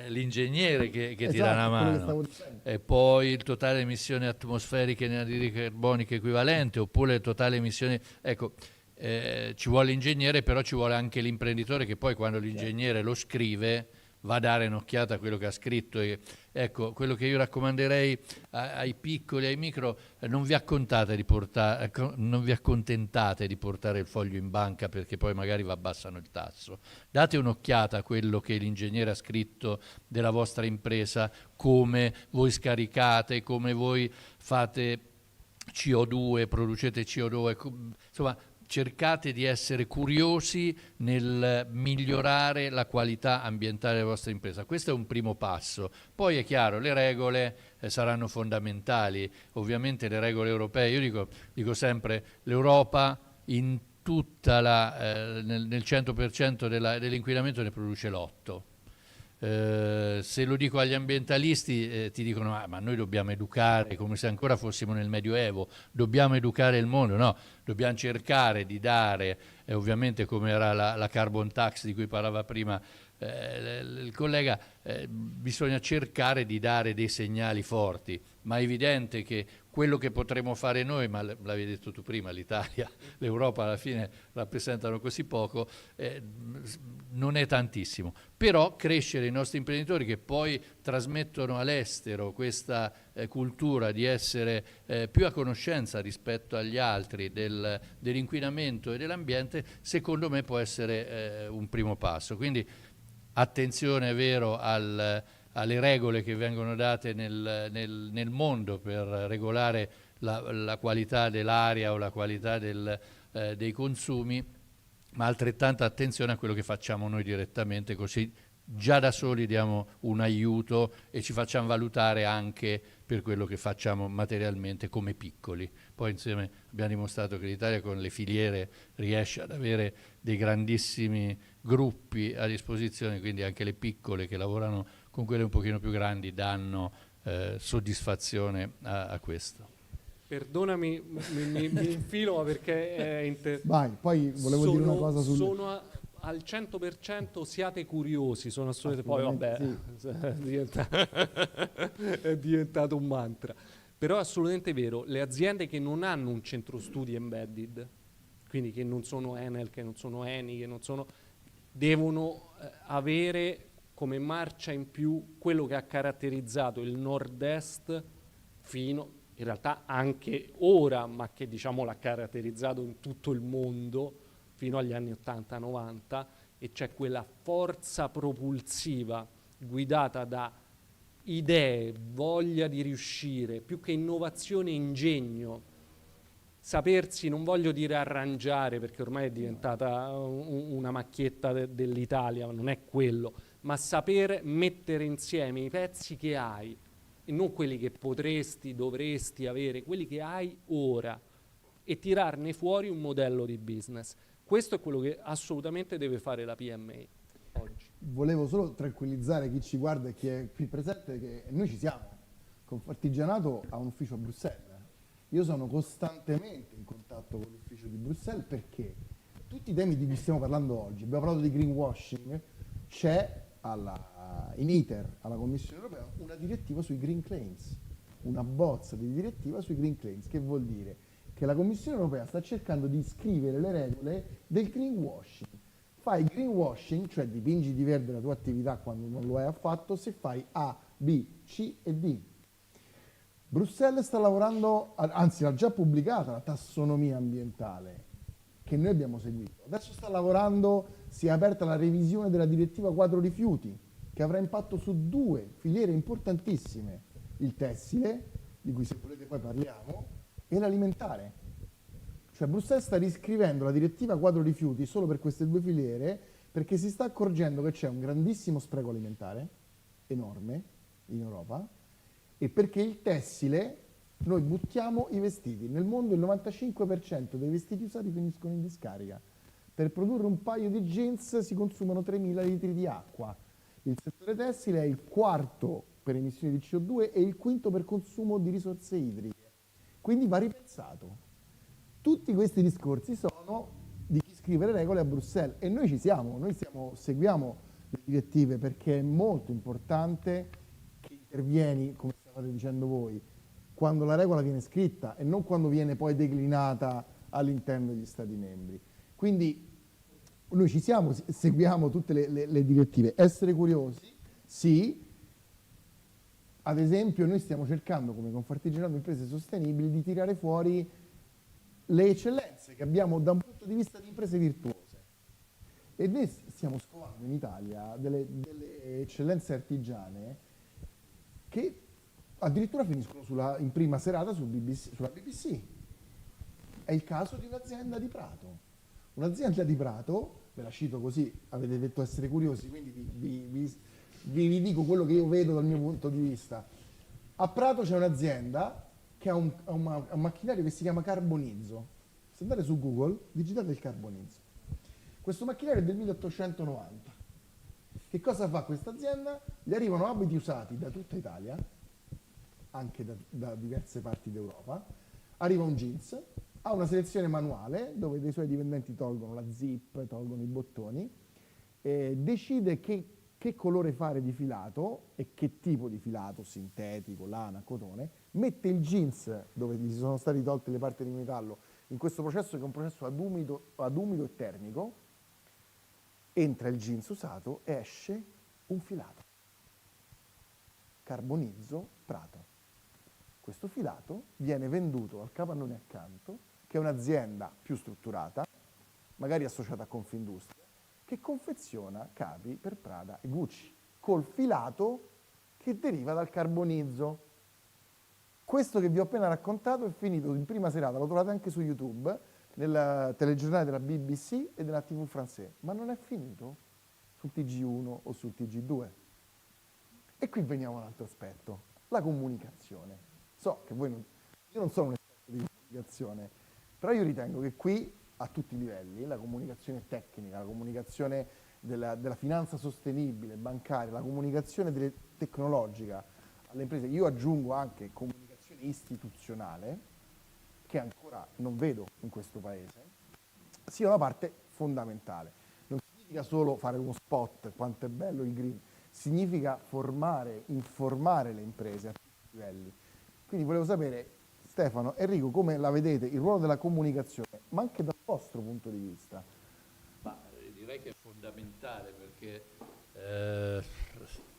l'ingegnere che ti dà una mano, e poi il totale emissioni atmosferiche di anidride carbonica equivalente, oppure il totale emissioni, ecco. Ci vuole l'ingegnere, però ci vuole anche l'imprenditore che poi quando l'ingegnere lo scrive va a dare un'occhiata a quello che ha scritto. E, ecco, quello che io raccomanderei ai piccoli, ai micro, non vi accontentate di portare il foglio in banca perché poi magari vi abbassano il tasso. Date un'occhiata a quello che l'ingegnere ha scritto della vostra impresa, come voi scaricate, come voi fate CO2, producete CO2, insomma cercate di essere curiosi nel migliorare la qualità ambientale della vostra impresa. Questo è un primo passo. Poi è chiaro, le regole saranno fondamentali. Ovviamente le regole europee, io dico sempre, l'Europa in tutta nel 100% dell'inquinamento ne produce l'8%. Se lo dico agli ambientalisti ti dicono ma noi dobbiamo educare come se ancora fossimo nel Medioevo, dobbiamo educare il mondo. No, dobbiamo cercare di dare, ovviamente come era la carbon tax di cui parlava prima il collega, bisogna cercare di dare dei segnali forti, ma è evidente che quello che potremo fare noi, ma l'avevi detto tu prima, l'Italia, l'Europa alla fine rappresentano così poco, non è tantissimo. Però crescere i nostri imprenditori che poi trasmettono all'estero questa cultura di essere più a conoscenza rispetto agli altri dell'inquinamento e dell'ambiente, secondo me può essere un primo passo. Quindi attenzione, è vero, alle regole che vengono date nel mondo per regolare la qualità dell'aria o la qualità dei consumi, ma altrettanta attenzione a quello che facciamo noi direttamente, così già da soli diamo un aiuto e ci facciamo valutare anche per quello che facciamo materialmente come piccoli. Poi insieme abbiamo dimostrato che l'Italia con le filiere riesce ad avere dei grandissimi gruppi a disposizione, quindi anche le piccole che lavorano con quelle un pochino più grandi danno soddisfazione a questo. Perdonami, mi infilo perché è Vai, poi volevo dire una cosa sono al 100%, siate curiosi, sono assolutamente, poi vabbè, sì. È diventato un mantra. Però è assolutamente vero, le aziende che non hanno un centro studi embedded, quindi che non sono Enel, che non sono Eni, che non sono, devono avere come marcia in più quello che ha caratterizzato il nord-est fino, in realtà anche ora, ma che diciamo l'ha caratterizzato in tutto il mondo fino agli anni 80-90, e c'è quella forza propulsiva guidata da idee, voglia di riuscire, più che innovazione, ingegno, sapersi, non voglio dire arrangiare perché ormai è diventata una macchietta dell'Italia, non è quello, ma saper mettere insieme i pezzi che hai e non quelli che potresti, dovresti avere, quelli che hai ora, e tirarne fuori un modello di business. Questo è quello che assolutamente deve fare la PMI oggi. Volevo solo tranquillizzare chi ci guarda e chi è qui presente che noi ci siamo. Confartigianato ha un ufficio a Bruxelles. Io sono costantemente in contatto con l'ufficio di Bruxelles perché tutti i temi di cui stiamo parlando oggi, abbiamo parlato di greenwashing, c'è in iter alla Commissione Europea una direttiva sui green claims, una bozza di direttiva sui green claims, che vuol dire che la Commissione Europea sta cercando di scrivere le regole del greenwashing. Fai greenwashing, cioè dipingi di verde la tua attività quando non lo hai affatto, se fai A, B, C e D. Bruxelles sta lavorando, anzi l'ha già pubblicata la tassonomia ambientale, che noi abbiamo seguito. Adesso sta lavorando, si è aperta la revisione della direttiva quadro rifiuti, che avrà impatto su 2 filiere importantissime, il tessile, di cui se volete poi parliamo, e l'alimentare. Cioè Bruxelles sta riscrivendo la direttiva quadro rifiuti solo per queste 2 filiere, perché si sta accorgendo che c'è un grandissimo spreco alimentare, enorme, in Europa, e perché il tessile, noi buttiamo i vestiti. Nel mondo il 95% dei vestiti usati finiscono in discarica. Per produrre un paio di jeans si consumano 3.000 litri di acqua. Il settore tessile è il 4º per emissioni di CO2 e il 5º per consumo di risorse idriche. Quindi va ripensato. Tutti questi discorsi sono di chi scrive le regole a Bruxelles e noi ci siamo, seguiamo le direttive perché è molto importante che intervieni, come stavate dicendo voi, quando la regola viene scritta e non quando viene poi declinata all'interno degli Stati membri. Quindi noi ci siamo, seguiamo tutte le direttive. Essere curiosi, sì. Ad esempio noi stiamo cercando, come Confartigianato Imprese Sostenibili, di tirare fuori le eccellenze che abbiamo da un punto di vista di imprese virtuose. E noi stiamo scovando in Italia delle eccellenze artigiane che addirittura finiscono in prima serata sulla BBC. È il caso di un'azienda di Prato. Un'azienda di Prato, ve la cito così, avete detto essere curiosi, quindi vi dico quello che io vedo dal mio punto di vista. A Prato c'è un'azienda che ha un macchinario che si chiama Carbonizzo. Se andate su Google, digitate il Carbonizzo. Questo macchinario è del 1890. Che cosa fa questa azienda? Gli arrivano abiti usati da tutta Italia, anche da diverse parti d'Europa, arriva un jeans, ha una selezione manuale dove dei suoi dipendenti tolgono la zip, tolgono i bottoni, decide che colore fare di filato e che tipo di filato, sintetico, lana, cotone, mette il jeans dove gli sono state tolte le parti di metallo in questo processo che è un processo ad umido e termico, entra il jeans usato e esce un filato. Carbonizzo Prato. Questo filato viene venduto al capannone accanto, che è un'azienda più strutturata, magari associata a Confindustria, che confeziona capi per Prada e Gucci, col filato che deriva dal carbonizzo. Questo che vi ho appena raccontato è finito in prima serata, lo trovate anche su YouTube, nel telegiornale della BBC e della TV francese, ma non è finito sul TG1 o sul TG2. E qui veniamo a un altro aspetto, la comunicazione. So che io non sono un esperto di comunicazione, però io ritengo che qui, a tutti i livelli, la comunicazione tecnica, la comunicazione della finanza sostenibile, bancaria, la comunicazione tecnologica alle imprese, io aggiungo anche comunicazione istituzionale, che ancora non vedo in questo paese, sia una parte fondamentale. Non significa solo fare uno spot, quanto è bello il green, significa formare, informare le imprese a tutti i livelli. Quindi volevo sapere, Stefano, Enrico, come la vedete il ruolo della comunicazione, ma anche dal vostro punto di vista? Ma direi che è fondamentale perché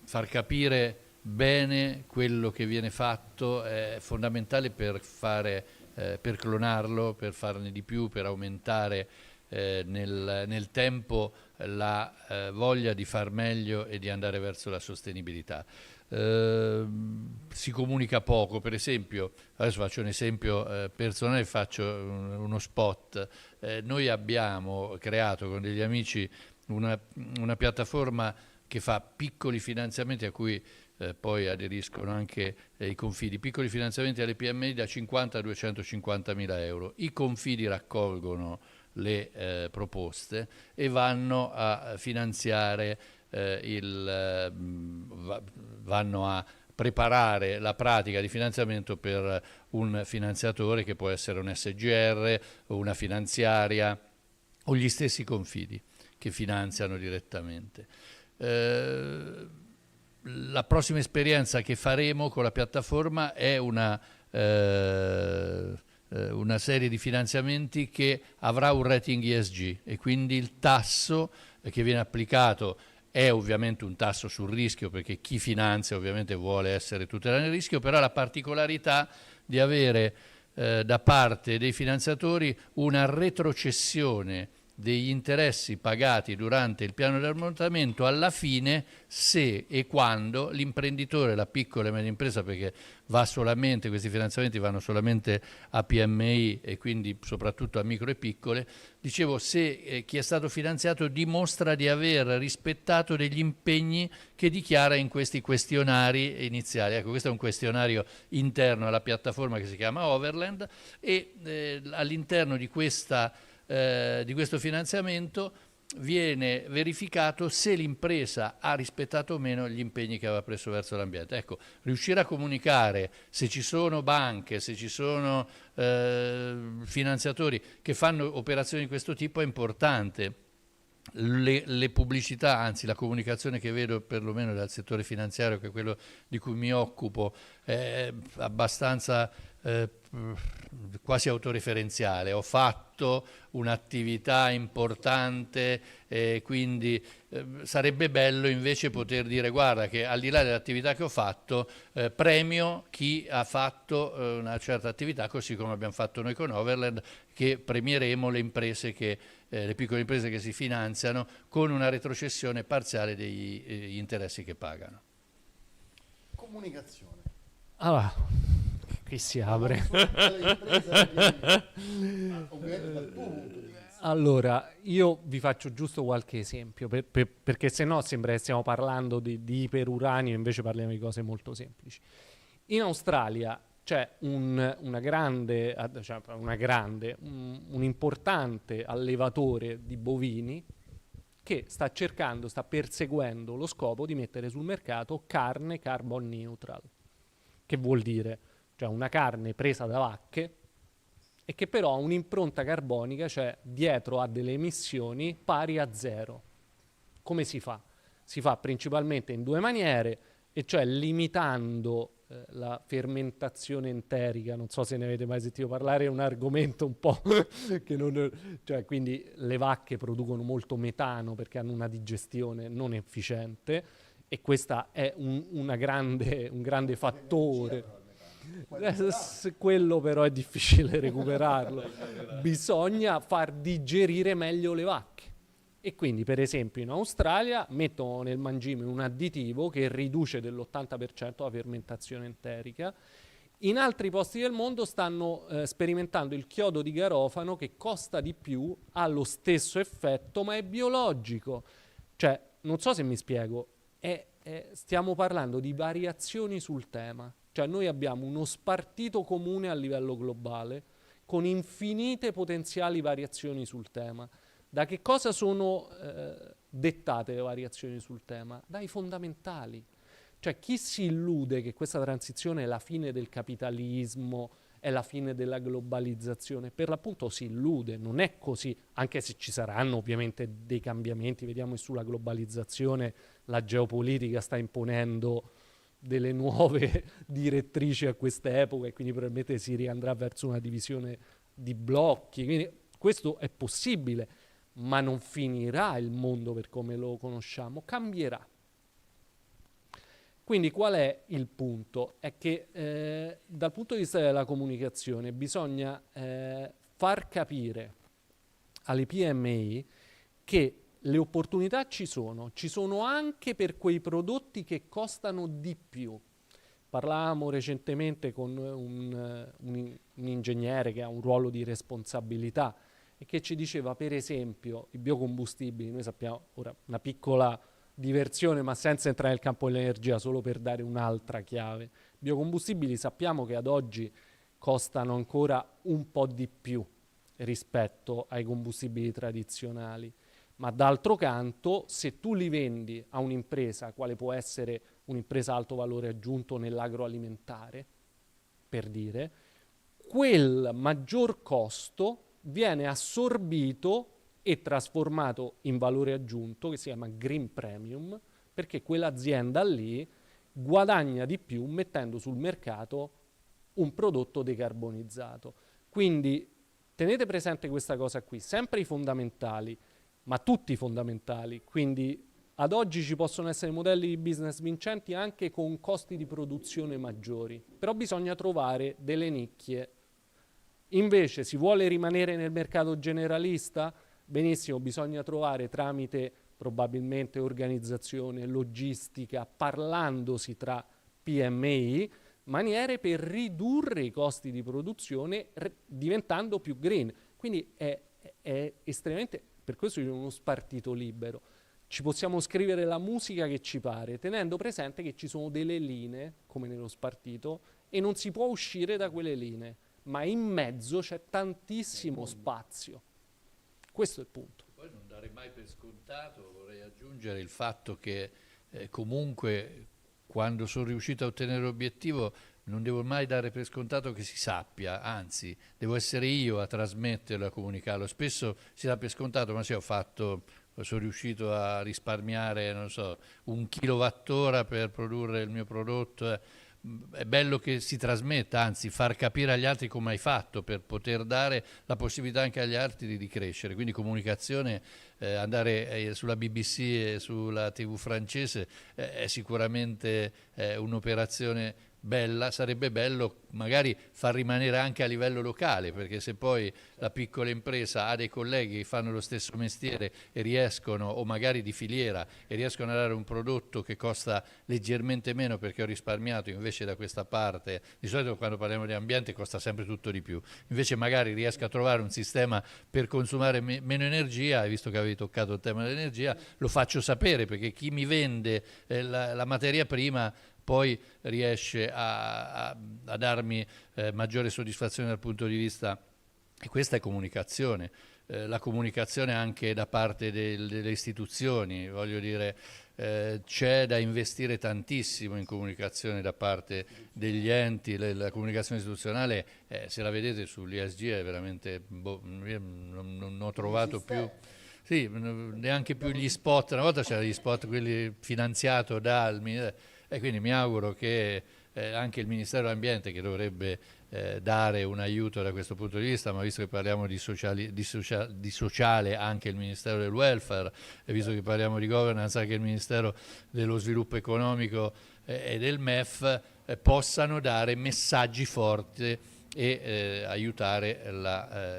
far capire bene quello che viene fatto è fondamentale per clonarlo, per farne di più, per aumentare nel tempo la voglia di far meglio e di andare verso la sostenibilità. Si comunica poco, per esempio, adesso faccio un esempio personale, faccio uno spot. Noi abbiamo creato con degli amici una piattaforma che fa piccoli finanziamenti a cui poi aderiscono anche i confidi, piccoli finanziamenti alle PMI da 50 a 250 mila euro. I confidi raccolgono le proposte e vanno a finanziare vanno a preparare la pratica di finanziamento per un finanziatore che può essere un SGR, una finanziaria o gli stessi confidi che finanziano direttamente. La prossima esperienza che faremo con la piattaforma è una serie di finanziamenti che avrà un rating ESG e quindi il tasso che viene applicato è ovviamente un tasso sul rischio, perché chi finanzia ovviamente vuole essere tutelato nel rischio, però la particolarità di avere da parte dei finanziatori una retrocessione degli interessi pagati durante il piano di ammortamento alla fine, se e quando l'imprenditore, la piccola e media impresa, perché questi finanziamenti vanno solamente a PMI e quindi soprattutto a micro e piccole, dicevo, se chi è stato finanziato dimostra di aver rispettato degli impegni che dichiara in questi questionari iniziali. Ecco, questo è un questionario interno alla piattaforma che si chiama Overland e all'interno di questo finanziamento viene verificato se l'impresa ha rispettato o meno gli impegni che aveva preso verso l'ambiente. Ecco, riuscire a comunicare se ci sono banche, se ci sono finanziatori che fanno operazioni di questo tipo è importante. Le pubblicità, anzi la comunicazione che vedo perlomeno dal settore finanziario, che è quello di cui mi occupo, è abbastanza quasi autoreferenziale. Ho fatto un'attività importante e quindi sarebbe bello invece poter dire: guarda che al di là dell'attività che ho fatto premio chi ha fatto una certa attività, così come abbiamo fatto noi con Overland, che premieremo le imprese le piccole imprese che si finanziano con una retrocessione parziale degli interessi che pagano. Comunicazione. Allora, qui si apre. Allora, io vi faccio giusto qualche esempio, perché se no sembra che stiamo parlando di iperuranio, invece parliamo di cose molto semplici. In Australia c'è un importante allevatore di bovini che sta perseguendo lo scopo di mettere sul mercato carne carbon neutral. Che vuol dire? Cioè una carne presa da vacche e che però ha un'impronta carbonica, cioè dietro ha delle emissioni pari a zero. Come si fa? Si fa principalmente in due maniere, e cioè limitando la fermentazione enterica. Non so se ne avete mai sentito parlare, è un argomento un po' che non... Cioè, quindi le vacche producono molto metano perché hanno una digestione non efficiente, e questo è un grande fattore. Quello però è difficile recuperarlo. Bisogna far digerire meglio le vacche. E quindi, per esempio, in Australia mettono nel mangime un additivo che riduce dell'80% la fermentazione enterica. In altri posti del mondo stanno sperimentando il chiodo di garofano, che costa di più, ha lo stesso effetto, ma è biologico. Cioè, non so se mi spiego, stiamo parlando di variazioni sul tema. Cioè, noi abbiamo uno spartito comune a livello globale con infinite potenziali variazioni sul tema. Da che cosa sono dettate le variazioni sul tema? Dai fondamentali. Cioè, chi si illude che questa transizione è la fine del capitalismo, è la fine della globalizzazione, per l'appunto si illude, non è così, anche se ci saranno ovviamente dei cambiamenti. Vediamo che sulla globalizzazione la geopolitica sta imponendo delle nuove direttrici a quest'epoca, e quindi probabilmente si riandrà verso una divisione di blocchi. Quindi questo è possibile, ma non finirà il mondo per come lo conosciamo, cambierà. Quindi qual è il punto? È che dal punto di vista della comunicazione bisogna far capire alle PMI che le opportunità ci sono anche per quei prodotti che costano di più. Parlavamo recentemente con un ingegnere che ha un ruolo di responsabilità e che ci diceva, per esempio, i biocombustibili. Noi sappiamo, ora una piccola diversione ma senza entrare nel campo dell'energia, solo per dare un'altra chiave. I biocombustibili sappiamo che ad oggi costano ancora un po' di più rispetto ai combustibili tradizionali, ma d'altro canto se tu li vendi a un'impresa, quale può essere un'impresa alto valore aggiunto nell'agroalimentare, per dire, quel maggior costo viene assorbito e trasformato in valore aggiunto che si chiama green premium, perché quell'azienda lì guadagna di più mettendo sul mercato un prodotto decarbonizzato. Quindi tenete presente questa cosa qui, sempre i fondamentali, ma tutti i fondamentali. Quindi ad oggi ci possono essere modelli di business vincenti anche con costi di produzione maggiori, però bisogna trovare delle nicchie. Invece si vuole rimanere nel mercato generalista? Benissimo, bisogna trovare tramite probabilmente organizzazione, logistica, parlandosi tra PMI, maniere per ridurre i costi di produzione diventando più green. Quindi è estremamente, per questo c'è uno spartito libero. Ci possiamo scrivere la musica che ci pare, tenendo presente che ci sono delle linee, come nello spartito, e non si può uscire da quelle linee, ma in mezzo c'è tantissimo spazio. Questo è il punto. Poi non dare mai per scontato, vorrei aggiungere il fatto che comunque quando sono riuscito a ottenere l'obiettivo non devo mai dare per scontato che si sappia, anzi devo essere io a trasmetterlo, a comunicarlo. Spesso si dà per scontato, ma sì, sono riuscito a risparmiare, non so, 1 kWh per produrre il mio prodotto. È bello che si trasmetta, anzi far capire agli altri come hai fatto per poter dare la possibilità anche agli altri di crescere. Quindi comunicazione, andare sulla BBC e sulla TV francese è sicuramente un'operazione bella. Sarebbe bello magari far rimanere anche a livello locale, perché se poi la piccola impresa ha dei colleghi che fanno lo stesso mestiere e riescono, o magari di filiera, e riescono a dare un prodotto che costa leggermente meno perché ho risparmiato, invece da questa parte, di solito quando parliamo di ambiente costa sempre tutto di più, invece magari riesco a trovare un sistema per consumare meno energia, e visto che avevi toccato il tema dell'energia, lo faccio sapere, perché chi mi vende la materia prima poi riesce a darmi maggiore soddisfazione dal punto di vista, e questa è comunicazione, la comunicazione anche da parte delle istituzioni, voglio dire, c'è da investire tantissimo in comunicazione da parte degli enti, la comunicazione istituzionale, se la vedete sull'ESG è veramente, non ho trovato più... Sì, neanche più gli spot, una volta c'erano gli spot quelli finanziati e quindi mi auguro che anche il Ministero dell'Ambiente, che dovrebbe dare un aiuto da questo punto di vista, ma visto che parliamo di sociale anche il Ministero del Welfare, e visto che parliamo di governance anche il Ministero dello Sviluppo Economico e del MEF, possano dare messaggi forti e aiutare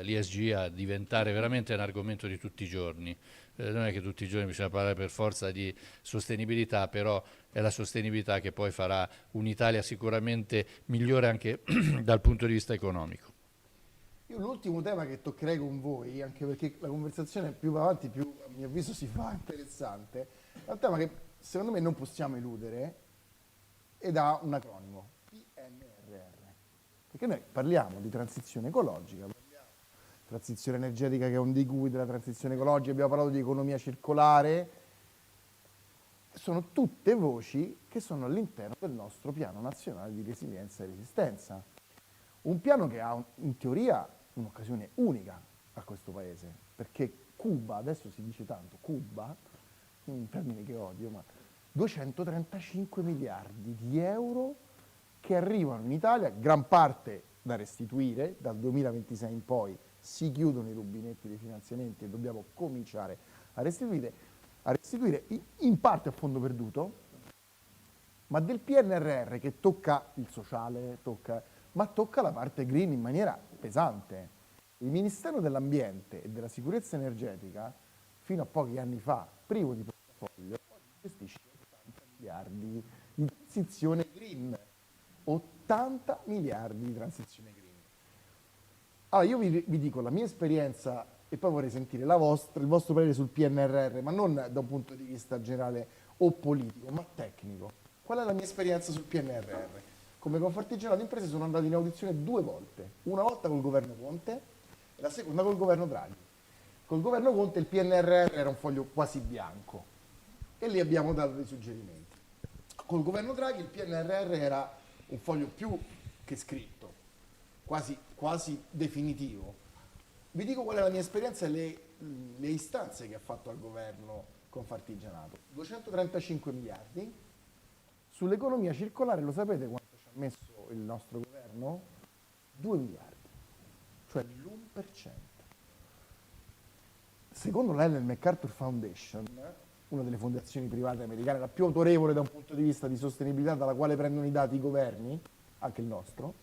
l'ESG a diventare veramente un argomento di tutti i giorni. Non è che tutti i giorni bisogna parlare per forza di sostenibilità, però è la sostenibilità che poi farà un'Italia sicuramente migliore anche dal punto di vista economico. Io l'ultimo tema che toccherei con voi, anche perché la conversazione più va avanti più a mio avviso si fa interessante, è un tema che secondo me non possiamo eludere ed ha un acronimo, PNRR. Perché noi parliamo di transizione ecologica, transizione energetica che è un di cui della transizione ecologica, abbiamo parlato di economia circolare, sono tutte voci che sono all'interno del nostro piano nazionale di resilienza e resistenza. Un piano che ha in teoria un'occasione unica a questo paese, perché Cuba, adesso si dice tanto, Cuba, un termine che odio, ma 235 miliardi di euro che arrivano in Italia, gran parte da restituire, dal 2026 in poi si chiudono i rubinetti dei finanziamenti e dobbiamo cominciare a restituire in parte a fondo perduto, ma del PNRR che tocca il sociale, ma tocca la parte green in maniera pesante. Il Ministero dell'Ambiente e della Sicurezza Energetica, fino a pochi anni fa, privo di portafoglio, oggi gestisce 80 miliardi di transizione green. 80 miliardi di transizione green. Allora, io vi dico la mia esperienza e poi vorrei sentire il vostro parere sul PNRR, ma non da un punto di vista generale o politico, ma tecnico. Qual è la mia esperienza sul PNRR? Come Confartigianato Imprese sono andato in audizione 2 volte, una volta col governo Conte e la seconda col governo Draghi. Col governo Conte il PNRR era un foglio quasi bianco e lì abbiamo dato dei suggerimenti. Col governo Draghi il PNRR era un foglio più che scritto, quasi definitivo. Vi dico qual è la mia esperienza e le istanze che ha fatto al governo Confartigianato. 235 miliardi. Sull'economia circolare lo sapete quanto ci ha messo il nostro governo? 2 miliardi, cioè l'1%. Secondo l'Ellen MacArthur Foundation, una delle fondazioni private americane, la più autorevole da un punto di vista di sostenibilità, dalla quale prendono i dati i governi, anche il nostro,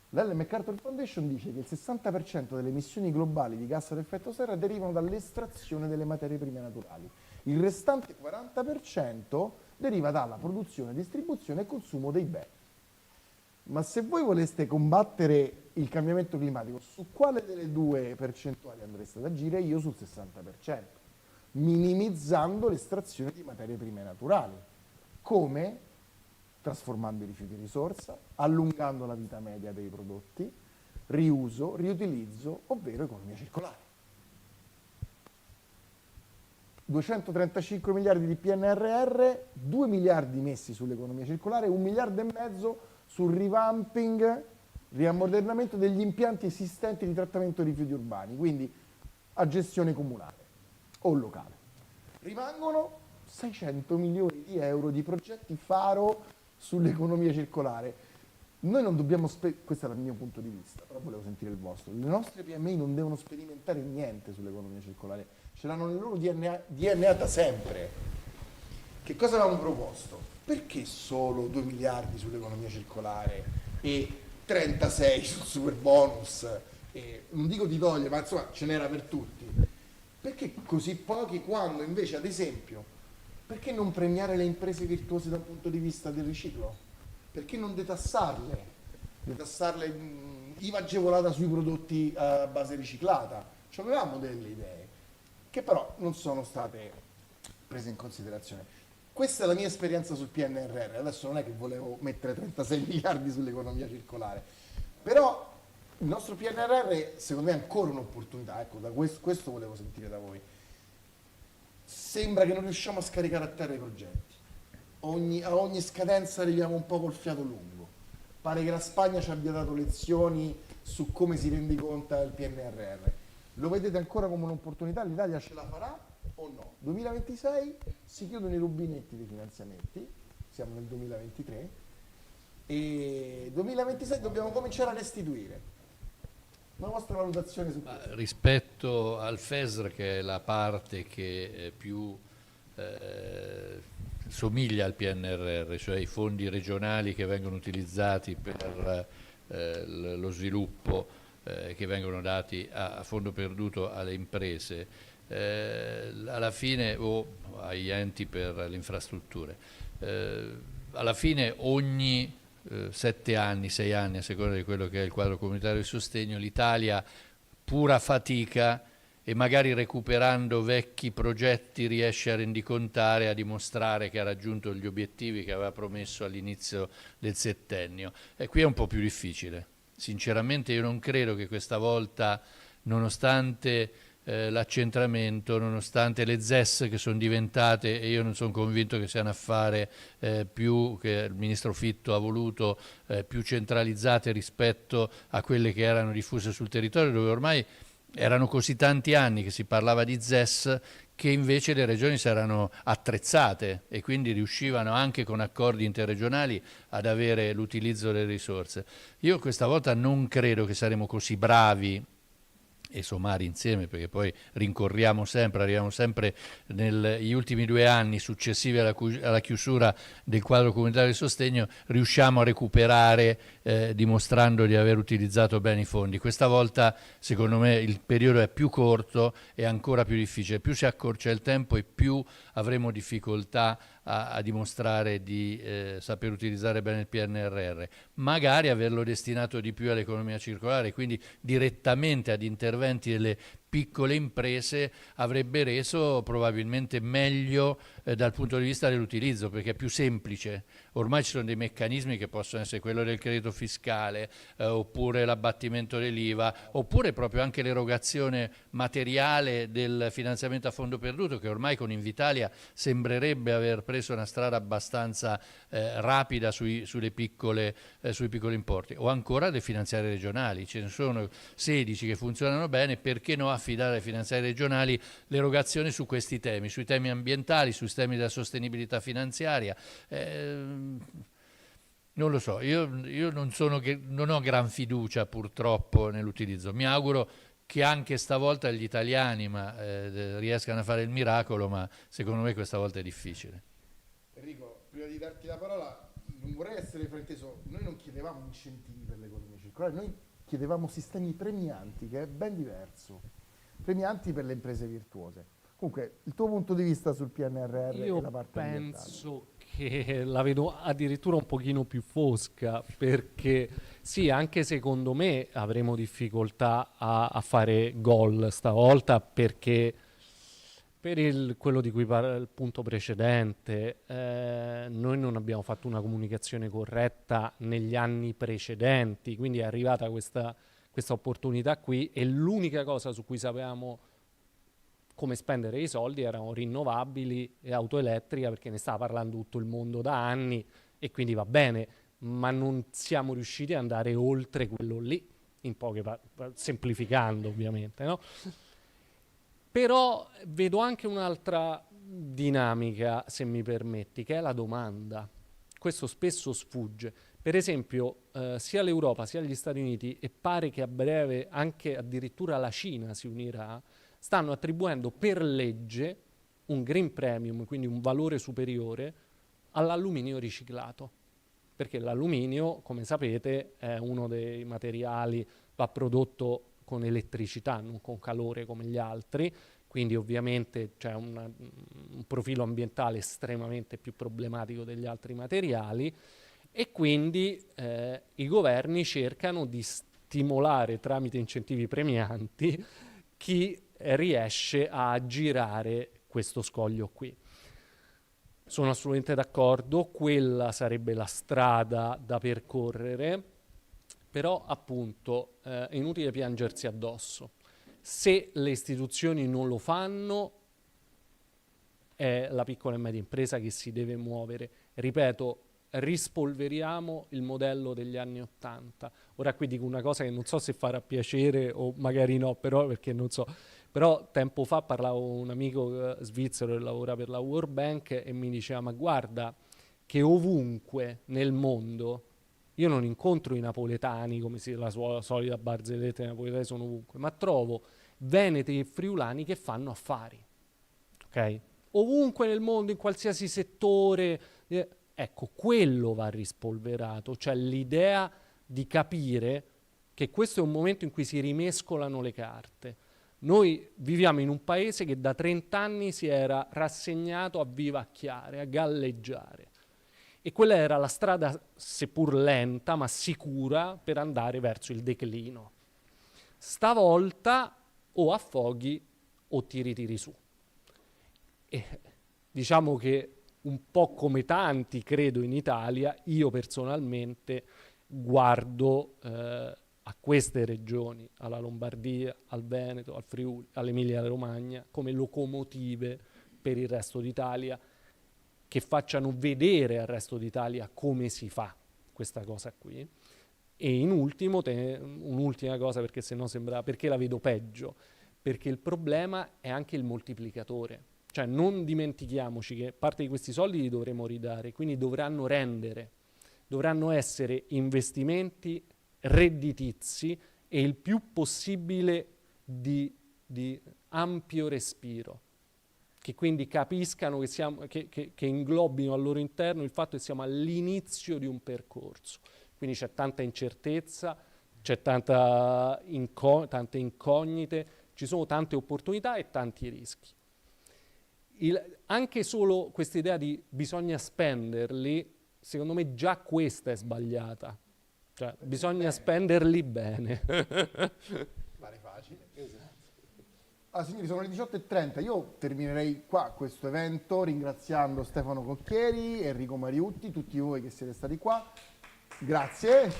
l'Ellen MacArthur Foundation dice che il 60% delle emissioni globali di gas ad effetto serra derivano dall'estrazione delle materie prime naturali. Il restante 40% deriva dalla produzione, distribuzione e consumo dei beni. Ma se voi voleste combattere il cambiamento climatico, su quale delle due percentuali andreste ad agire? Io sul 60%, minimizzando l'estrazione di materie prime naturali. Come? Trasformando i rifiuti in risorsa, allungando la vita media dei prodotti, riuso, riutilizzo, ovvero economia circolare. 235 miliardi di PNRR, 2 miliardi messi sull'economia circolare, 1,5 miliardi sul revamping, riammodernamento degli impianti esistenti di trattamento dei rifiuti urbani, quindi a gestione comunale o locale. Rimangono 600 milioni di euro di progetti faro sull'economia circolare. Noi non dobbiamo, questo è il mio punto di vista, però volevo sentire il vostro, le nostre PMI non devono sperimentare niente sull'economia circolare, ce l'hanno nel loro DNA da sempre. Che cosa avevamo proposto? Perché solo 2 miliardi sull'economia circolare e 36 sul super bonus? Non dico di togliere, ma insomma ce n'era per tutti. Perché così pochi quando invece, ad esempio, perché non premiare le imprese virtuose dal punto di vista del riciclo? Perché non detassarle? Detassarle IVA agevolata sui prodotti a base riciclata. Ci avevamo delle idee, che però non sono state prese in considerazione. Questa è la mia esperienza sul PNRR. Adesso non è che volevo mettere 36 miliardi sull'economia circolare, però il nostro PNRR secondo me è ancora un'opportunità. Ecco, da questo volevo sentire da voi. Sembra che non riusciamo a scaricare a terra i progetti. A ogni scadenza arriviamo un po' col fiato lungo. Pare che la Spagna ci abbia dato lezioni su come si rendiconta il PNRR. Lo vedete ancora come un'opportunità? L'Italia ce la farà o no? 2026 si chiudono i rubinetti dei finanziamenti, siamo nel 2023, e 2026 dobbiamo cominciare a restituire. La vostra valutazione su questo? Rispetto al FESR, che è la parte che più somiglia al PNRR, cioè i fondi regionali che vengono utilizzati per lo sviluppo, che vengono dati a fondo perduto alle imprese, alla fine, o agli enti per le infrastrutture. Alla fine ogni 7 anni, 6 anni, a seconda di quello che è il quadro comunitario di sostegno, l'Italia, pura fatica e magari recuperando vecchi progetti, riesce a rendicontare, a dimostrare che ha raggiunto gli obiettivi che aveva promesso all'inizio del settennio. E qui è un po' più difficile. Sinceramente io non credo che questa volta, nonostante l'accentramento, nonostante le ZES che sono diventate, e io non sono convinto che sia un affare più che il ministro Fitto ha voluto, più centralizzate rispetto a quelle che erano diffuse sul territorio, dove ormai erano così tanti anni che si parlava di ZES che invece le regioni si erano attrezzate e quindi riuscivano anche con accordi interregionali ad avere l'utilizzo delle risorse. Io questa volta non credo che saremo così bravi e Somari insieme, perché poi rincorriamo sempre, arriviamo sempre negli ultimi 2 anni successivi alla chiusura del quadro comunitario di sostegno, riusciamo a recuperare dimostrando di aver utilizzato bene i fondi. Questa volta secondo me il periodo è più corto e ancora più difficile, più si accorcia il tempo e più avremo difficoltà a dimostrare di saper utilizzare bene il PNRR, magari averlo destinato di più all'economia circolare, quindi direttamente ad interventi delle piccole imprese avrebbe reso probabilmente meglio dal punto di vista dell'utilizzo, perché è più semplice. Ormai ci sono dei meccanismi che possono essere quello del credito fiscale, oppure l'abbattimento dell'IVA, oppure proprio anche l'erogazione materiale del finanziamento a fondo perduto, che ormai con Invitalia sembrerebbe aver preso una strada abbastanza rapida sui piccoli importi, o ancora le finanziarie regionali. Ce ne sono 16 che funzionano bene, perché no affidare ai finanziari regionali l'erogazione su questi temi, sui temi ambientali, sui temi della sostenibilità finanziaria. Non lo so, io non ho gran fiducia purtroppo nell'utilizzo. Mi auguro che anche stavolta gli italiani riescano a fare il miracolo, ma secondo me questa volta è difficile. Enrico, prima di darti la parola, non vorrei essere frainteso, noi non chiedevamo incentivi per l'economia circolare, noi chiedevamo sistemi premianti, che è ben diverso, premianti per le imprese virtuose. Comunque, il tuo punto di vista sul PNRR e la parte ambientale? Penso che la vedo addirittura un pochino più fosca, perché sì, anche secondo me avremo difficoltà a fare gol stavolta, perché per quello di cui parla il punto precedente, noi non abbiamo fatto una comunicazione corretta negli anni precedenti, quindi è arrivata questa opportunità qui e l'unica cosa su cui sapevamo come spendere i soldi erano rinnovabili e auto elettrica, perché ne stava parlando tutto il mondo da anni e quindi va bene, ma non siamo riusciti ad andare oltre quello lì, in semplificando ovviamente, no? Però vedo anche un'altra dinamica, se mi permetti, che è la domanda. Questo spesso sfugge. Per esempio, sia l'Europa sia gli Stati Uniti, e pare che a breve anche addirittura la Cina si unirà, stanno attribuendo per legge un green premium, quindi un valore superiore, all'alluminio riciclato. Perché l'alluminio, come sapete, è uno dei materiali, va prodotto con elettricità, non con calore come gli altri, quindi ovviamente c'è un profilo ambientale estremamente più problematico degli altri materiali, e quindi i governi cercano di stimolare tramite incentivi premianti chi riesce a aggirare questo scoglio qui. Sono assolutamente d'accordo, quella sarebbe la strada da percorrere, però appunto è inutile piangersi addosso. Se le istituzioni non lo fanno, è la piccola e media impresa che si deve muovere. Ripeto, rispolveriamo il modello degli anni '80. Ora qui dico una cosa che non so se farà piacere o magari no, però perché non so. Però tempo fa parlavo con un amico svizzero che lavora per la World Bank e mi diceva: ma guarda che ovunque nel mondo io non incontro i napoletani, come la solita barzelletta, i napoletani sono ovunque, ma trovo veneti e friulani che fanno affari, ok? Ovunque nel mondo, in qualsiasi settore, ecco, quello va rispolverato, cioè l'idea di capire che questo è un momento in cui si rimescolano le carte. Noi viviamo in un paese che da 30 anni si era rassegnato a vivacchiare, a galleggiare. E quella era la strada, seppur lenta, ma sicura, per andare verso il declino. Stavolta o affoghi o tiri su. E diciamo che un po' come tanti, credo, in Italia, io personalmente guardo a queste regioni, alla Lombardia, al Veneto, al Friuli, all'Emilia-Romagna, come locomotive per il resto d'Italia, che facciano vedere al resto d'Italia come si fa questa cosa qui. E in ultimo, un'ultima cosa, perché sennò sembra, perché la vedo peggio, perché il problema è anche il moltiplicatore. Cioè non dimentichiamoci che parte di questi soldi li dovremo ridare, quindi dovranno essere investimenti redditizi e il più possibile di ampio respiro, che quindi capiscano che inglobino al loro interno il fatto che siamo all'inizio di un percorso. Quindi c'è tanta incertezza, c'è tante incognite, ci sono tante opportunità e tanti rischi. Anche solo questa idea di bisogna spenderli, secondo me già questa è sbagliata. Cioè, bisogna spenderli bene. Pare facile. Esatto. Signori, sono le 18:30. Io terminerei qua questo evento ringraziando Stefano Cocchieri, Enrico Mariutti, tutti voi che siete stati qua. Grazie.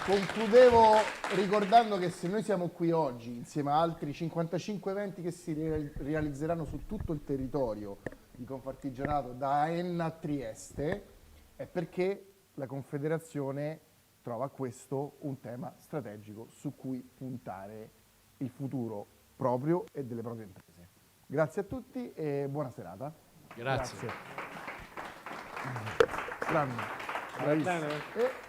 Concludevo ricordando che se noi siamo qui oggi insieme a altri 55 eventi che si realizzeranno su tutto il territorio di Confartigianato da Enna a Trieste, è perché la Confederazione trova questo un tema strategico su cui puntare il futuro proprio e delle proprie imprese. Grazie a tutti e buona serata. Grazie. Grande. Bravissimo.